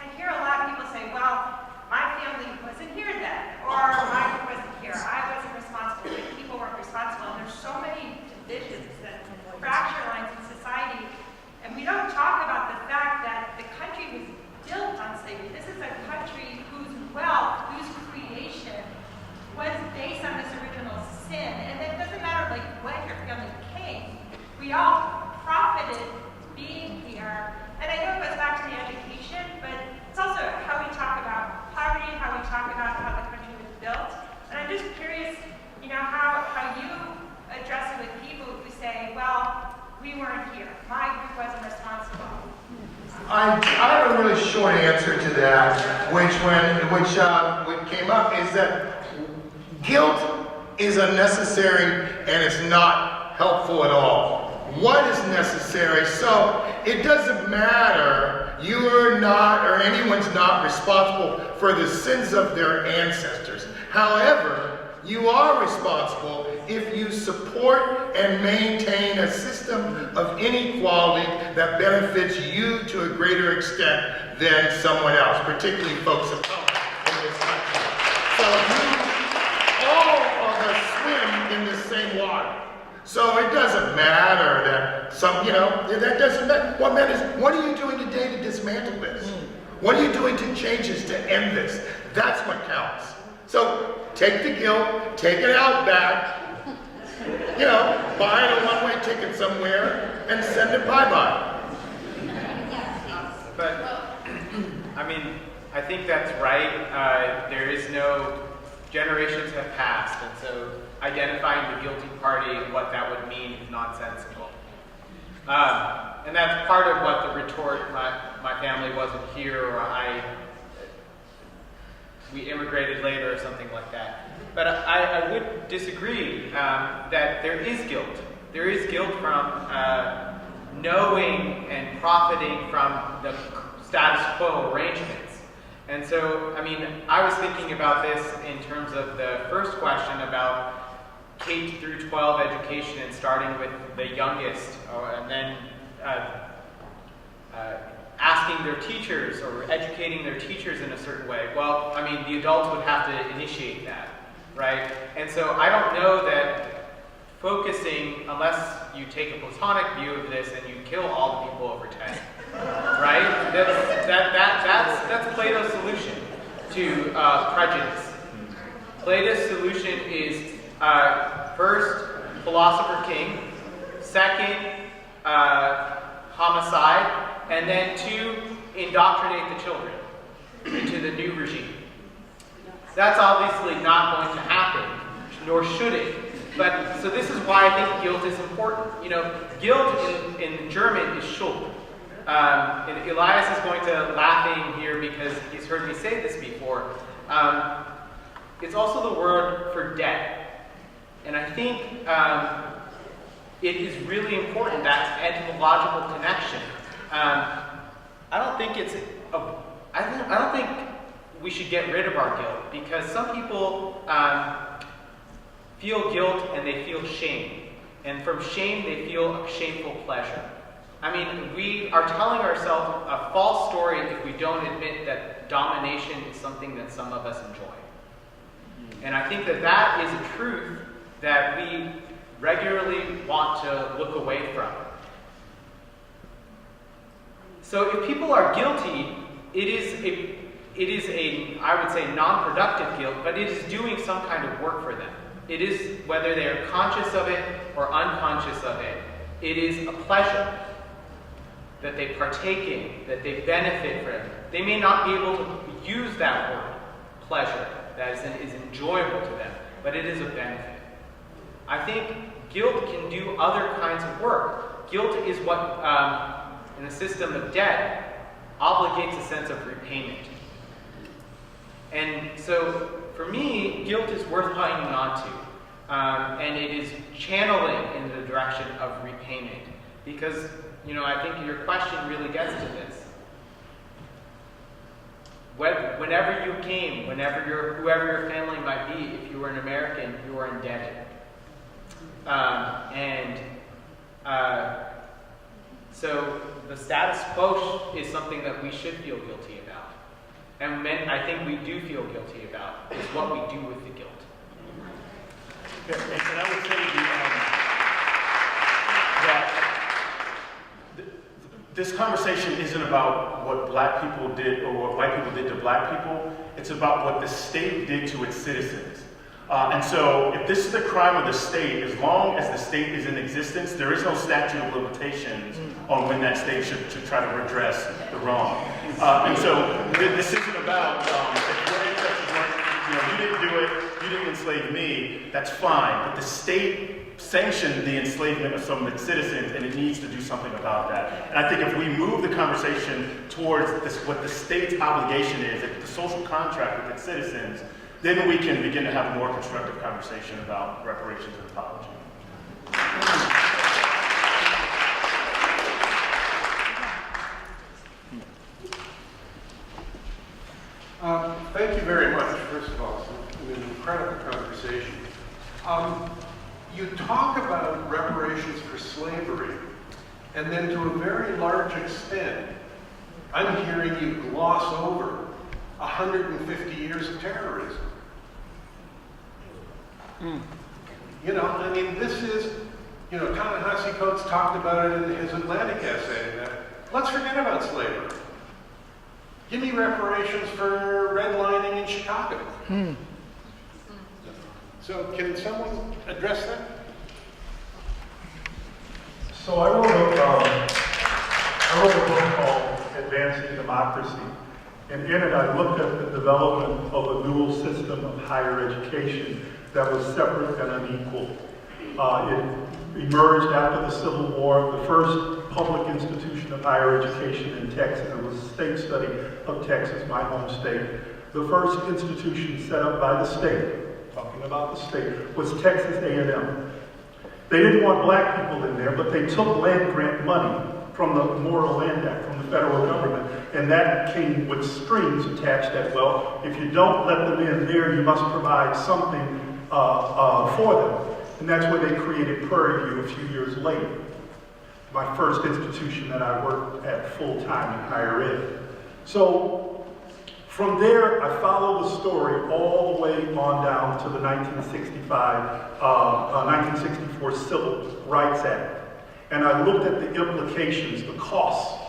I hear a lot of people say, well, my family wasn't here then, or my group wasn't here, I wasn't responsible, the people weren't responsible, and there's so many divisions that fracture lines in society, and we don't talk about the fact that the country was built on slavery. This is a country whose wealth, whose creation was based on this original sin. And it doesn't matter like when your family came. We all profited being here. And I know it goes back to the education, but it's also how we talk about poverty, how we talk about how the country was built. And I'm just curious, how you address it with people who say, well, we weren't here. My group wasn't responsible. I have a really short answer to that, which came up is that guilt is unnecessary and it's not helpful at all. What is necessary? So it doesn't matter. You are not, or anyone's not responsible for the sins of their ancestors. However, you are responsible if you support and maintain a system of inequality that benefits you to a greater extent than someone else, particularly folks of color in this country. So all of us swim in the same water. So it doesn't matter that that doesn't matter. What matters, what are you doing today to dismantle this? What are you doing to changes to end this? That's what counts. So take the guilt, take it out back, buy a one-way ticket somewhere and send it bye-bye. But, I mean, I think that's right. There is no, generations have passed, and so identifying the guilty party and what that would mean is nonsensical. And that's part of what the retort, my family wasn't here, or we immigrated later, or something like that. But I would disagree that there is guilt. There is guilt from knowing and profiting from the status quo arrangements. And so, I mean, I was thinking about this in terms of the first question about K through 12 education and starting with the youngest, and then asking their teachers or educating their teachers in a certain way. Well, I mean, the adults would have to initiate that, right? And so I don't know that focusing, unless you take a Platonic view of this and you kill all the people over 10, right? That's Plato's solution to prejudice. Plato's solution is first, philosopher king, second, homicide, and then 2, indoctrinate the children into the new regime. That's obviously not going to happen, nor should it. But, so this is why I think guilt is important. You know, guilt in German is Schuld. And Elias is going to laughing here because he's heard me say this before. It's also the word for debt. And I think it is really important, that etymological connection. I don't think we should get rid of our guilt, because some people feel guilt and they feel shame. And from shame, they feel a shameful pleasure. I mean, we are telling ourselves a false story if we don't admit that domination is something that some of us enjoy. And I think that that is a truth that we regularly want to look away from. So if people are guilty, it is a, I would say, non-productive guilt, but it is doing some kind of work for them. It is, whether they are conscious of it or unconscious of it, it is a pleasure that they partake in, that they benefit from. They may not be able to use that word, pleasure, that is enjoyable to them, but it is a benefit. I think guilt can do other kinds of work. Guilt is what, in a system of debt, obligates a sense of repayment. And so, for me, guilt is worth hanging on to. And it is channeling in the direction of repayment. Because, you know, I think your question really gets to this. Whenever you came, whoever your family might be, if you were an American, you were indebted. So the status quo is something that we should feel guilty about. And I think we do feel guilty about is what we do with the guilt. And I would say that this conversation isn't about what black people did or what white people did to black people. It's about what the state did to its citizens. And so if this is the crime of the state, as long as the state is in existence, there is no statute of limitations on when that state should try to redress the wrong. And so this isn't about, if your interests weren't, you know, you didn't do it, you didn't enslave me, that's fine. But the state sanctioned the enslavement of some of its citizens, and it needs to do something about that. And I think if we move the conversation towards this, what the state's obligation is, the social contract with its citizens, then we can begin to have a more constructive conversation about reparations and apology. Thank you very much, first of all. It's an incredible conversation. You talk about reparations for slavery, and then to a very large extent, I'm hearing you gloss over 150 years of terrorism. You know, I mean, this is, you know, Ta-Nehisi Coates talked about it in his Atlantic essay, that let's forget about slavery. Give me reparations for redlining in Chicago. So can someone address that? So I wrote a book called Advancing democracy. And in it, I looked at the development of a dual system of higher education that was separate and unequal. It emerged after the Civil War, the first public institution of higher education in Texas. It was a state study of Texas, my home state. The first institution set up by the state, talking about the state, was Texas A&M. They didn't want black people in there, but they took land grant money from the Morrill Land Act, from the federal government, and that came with strings attached that, well, if you don't let them in there, you must provide something for them. And that's where they created Prairie View a few years later, my first institution that I worked at full-time in higher ed. So from there, I followed the story all the way on down to the 1964 Civil Rights Act. And I looked at the implications, the costs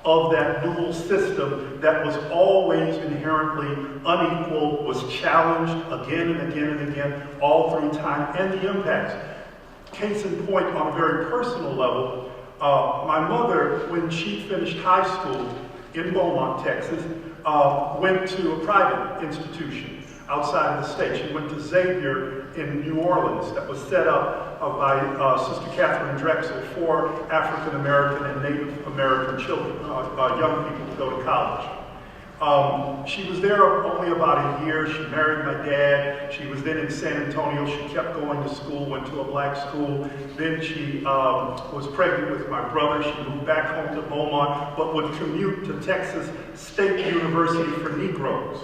of that dual system that was always inherently unequal, was challenged again and again and again, all through time, and the impacts. Case in point, on a very personal level, my mother, when she finished high school in Beaumont, Texas, went to a private institution outside of the state. She went to Xavier in New Orleans that was set up by Sister Catherine Drexel for African American and Native American children, young people to go to college. She was there only about a year. She married my dad. She was then in San Antonio. She kept going to school, went to a black school. Then she was pregnant with my brother. She moved back home to Beaumont, but would commute to Texas State University for Negroes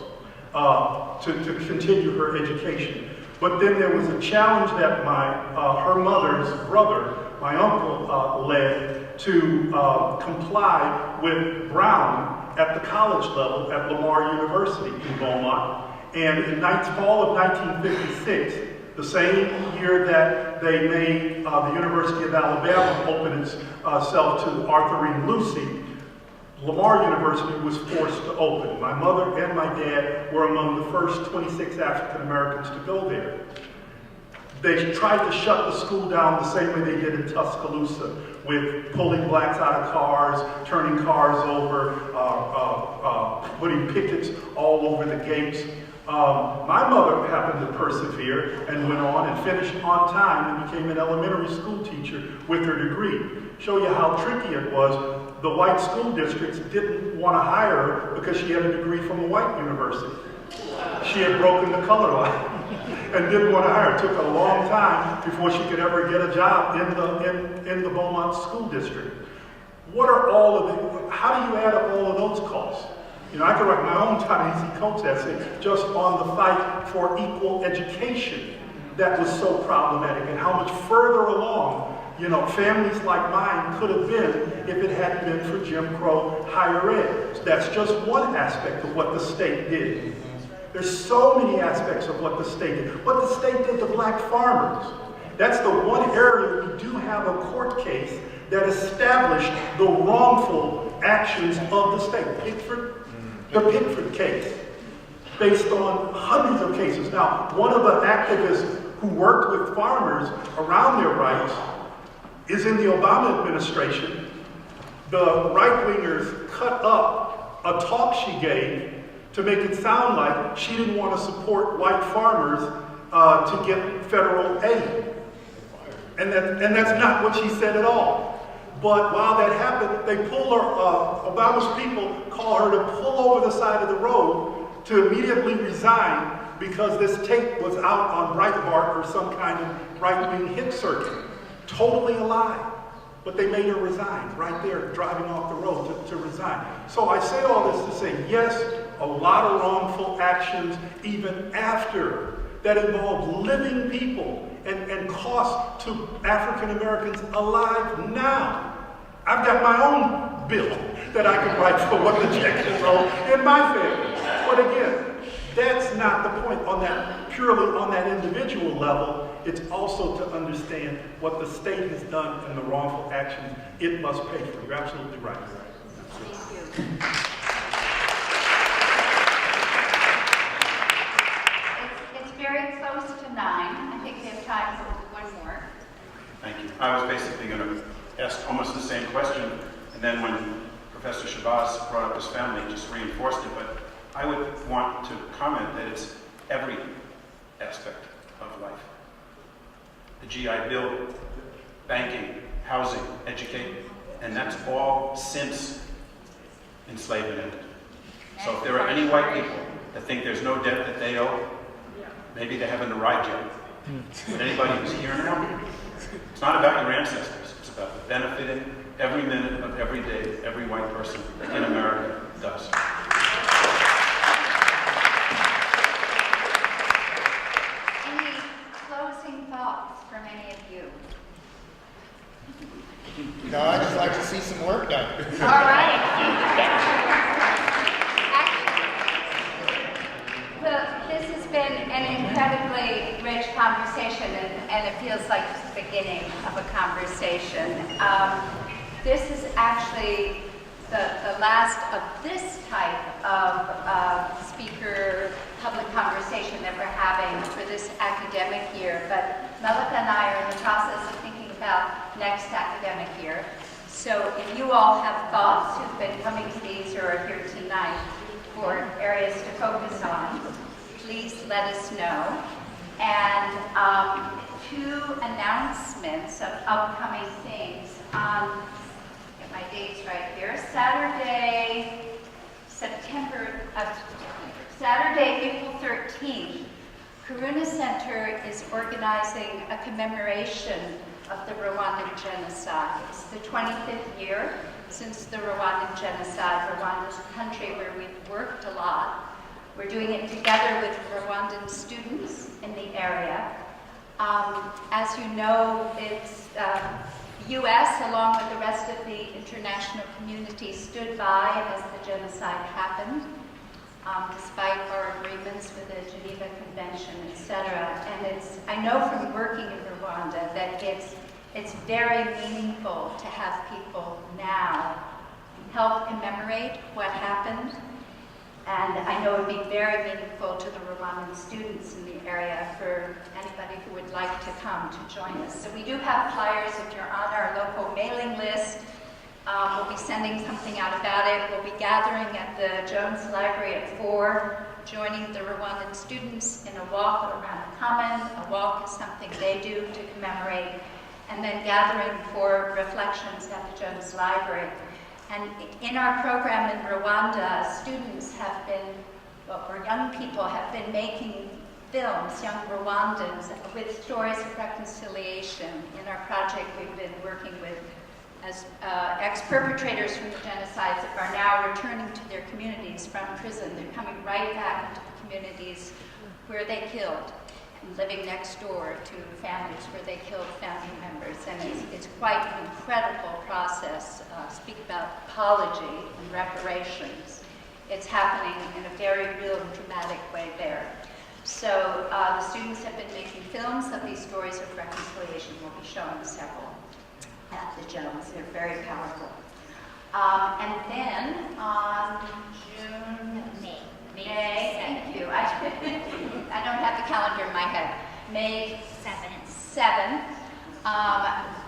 to continue her education. But then there was a challenge that her mother's brother, my uncle, led to comply with Brown at the college level at Lamar University in Beaumont. And in fall of 1956, the same year that they made the University of Alabama open itself to Arthurine Lucy, Lamar University was forced to open. My mother and my dad were among the first 26 African Americans to go there. They tried to shut the school down the same way they did in Tuscaloosa, with pulling blacks out of cars, turning cars over, putting pickets all over the gates. My mother happened to persevere and went on and finished on time and became an elementary school teacher with her degree. Show you how tricky it was. The white school districts didn't want to hire her because she had a degree from a white university. She had broken the color line and didn't want to hire her. It took a long time before she could ever get a job in the Beaumont school district. What are all of the, how do you add up all of those costs? You know, I could write my own Ta-Nehisi Coates essay just on the fight for equal education that was so problematic and how much further along, you know, families like mine could have been if it hadn't been for Jim Crow higher ed. So that's just one aspect of what the state did. There's so many aspects of what the state did. What the state did to black farmers. That's the one area we do have a court case that established the wrongful actions of the state. The Pickford case, based on hundreds of cases. Now, one of the activists who worked with farmers around their rights is in the Obama administration. The right-wingers cut up a talk she gave to make it sound like she didn't want to support white farmers to get federal aid. And that's not what she said at all. But while that happened, they pull her, Obama's people call her to pull over the side of the road to immediately resign because this tape was out on Breitbart or some kind of right-wing hit circuit. Totally a lie. But they made her resign right there, driving off the road to resign. So I say all this to say, yes, a lot of wrongful actions even after that involved living people and cost to African Americans alive now. I've got my own bill that I can write for what the check is on in my family. But again, that's not the point on that, purely on that individual level. It's also to understand what the state has done and the wrongful actions it must pay for. You're absolutely right. Thank you. It's very close to 9. I think we have time for one more. Thank you. I was basically going to ask almost the same question, and then when Professor Shabazz brought up his family, just reinforced it, but I would want to comment that it's every aspect of life. The GI Bill, banking, housing, education, and that's all since enslavement ended. So if there are any white people that think there's no debt that they owe, maybe they haven't arrived yet. But anybody who's here now, it's not about your ancestors. It's about benefiting every minute of every day, every white person in America does. Any closing thoughts from any of you? No, I'd just like to see some work done. All right. This has been an incredibly rich conversation, and it feels like the beginning of a conversation. This is actually the last of this type of speaker public conversation that we're having for this academic year. But Melika and I are in the process of thinking about next academic year. So if you all have thoughts who've been coming to these or are here tonight for areas to focus on, please let us know. And two announcements of upcoming things. Get my dates right here. Saturday, April 13th, Karuna Center is organizing a commemoration of the Rwandan genocide. It's the 25th year since the Rwandan genocide. Rwanda's a country where we've worked a lot. We're doing it together with Rwandan students in the area. As you know, it's the U.S., along with the rest of the international community, stood by as the genocide happened, despite our agreements with the Geneva Convention, etc. And I know from working in Rwanda that it's very meaningful to have people now help commemorate what happened. And I know it would be very meaningful to the Rwandan students in the area for anybody who would like to come to join us. So we do have flyers if you're on our local mailing list. We'll be sending something out about it. We'll be gathering at the Jones Library at 4, joining the Rwandan students in a walk around the common. A walk is something they do to commemorate. And then gathering for reflections at the Jones Library. And in our program in Rwanda, students have been, or young people have been making films, young Rwandans, with stories of reconciliation. In our project, we've been working with as ex-perpetrators from the genocides are now returning to their communities from prison. They're coming right back into the communities where they killed, and living next door to families where they killed family members. And it's quite an incredible process. Speak about apology and reparations. It's happening in a very real and dramatic way there. So the students have been making films of these stories of reconciliation. We'll be showing several at the Jones. They're very powerful. And then on May, thank you. I don't have the calendar in my head. May 7th,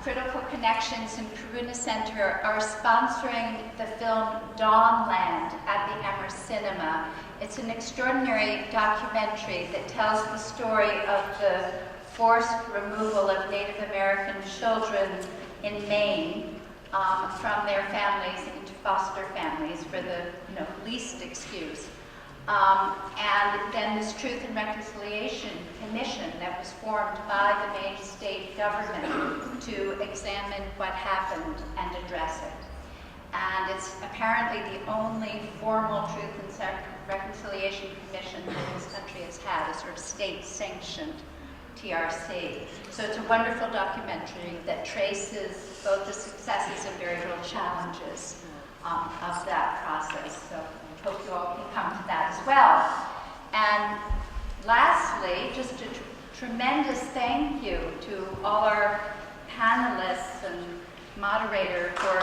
Critical Connections and Karuna Center are sponsoring the film Dawnland at the Amherst Cinema. It's an extraordinary documentary that tells the story of the forced removal of Native American children in Maine from their families into foster families for the least excuse. And then this Truth and Reconciliation Commission that was formed by the Maine state government to examine what happened and address it. And it's apparently the only formal Truth and Reconciliation Commission that this country has had, a sort of state-sanctioned TRC. So it's a wonderful documentary that traces both the successes and very real challenges of that process. So I hope you all can come to that as well. And lastly, just a tremendous thank you to all our panelists and moderator for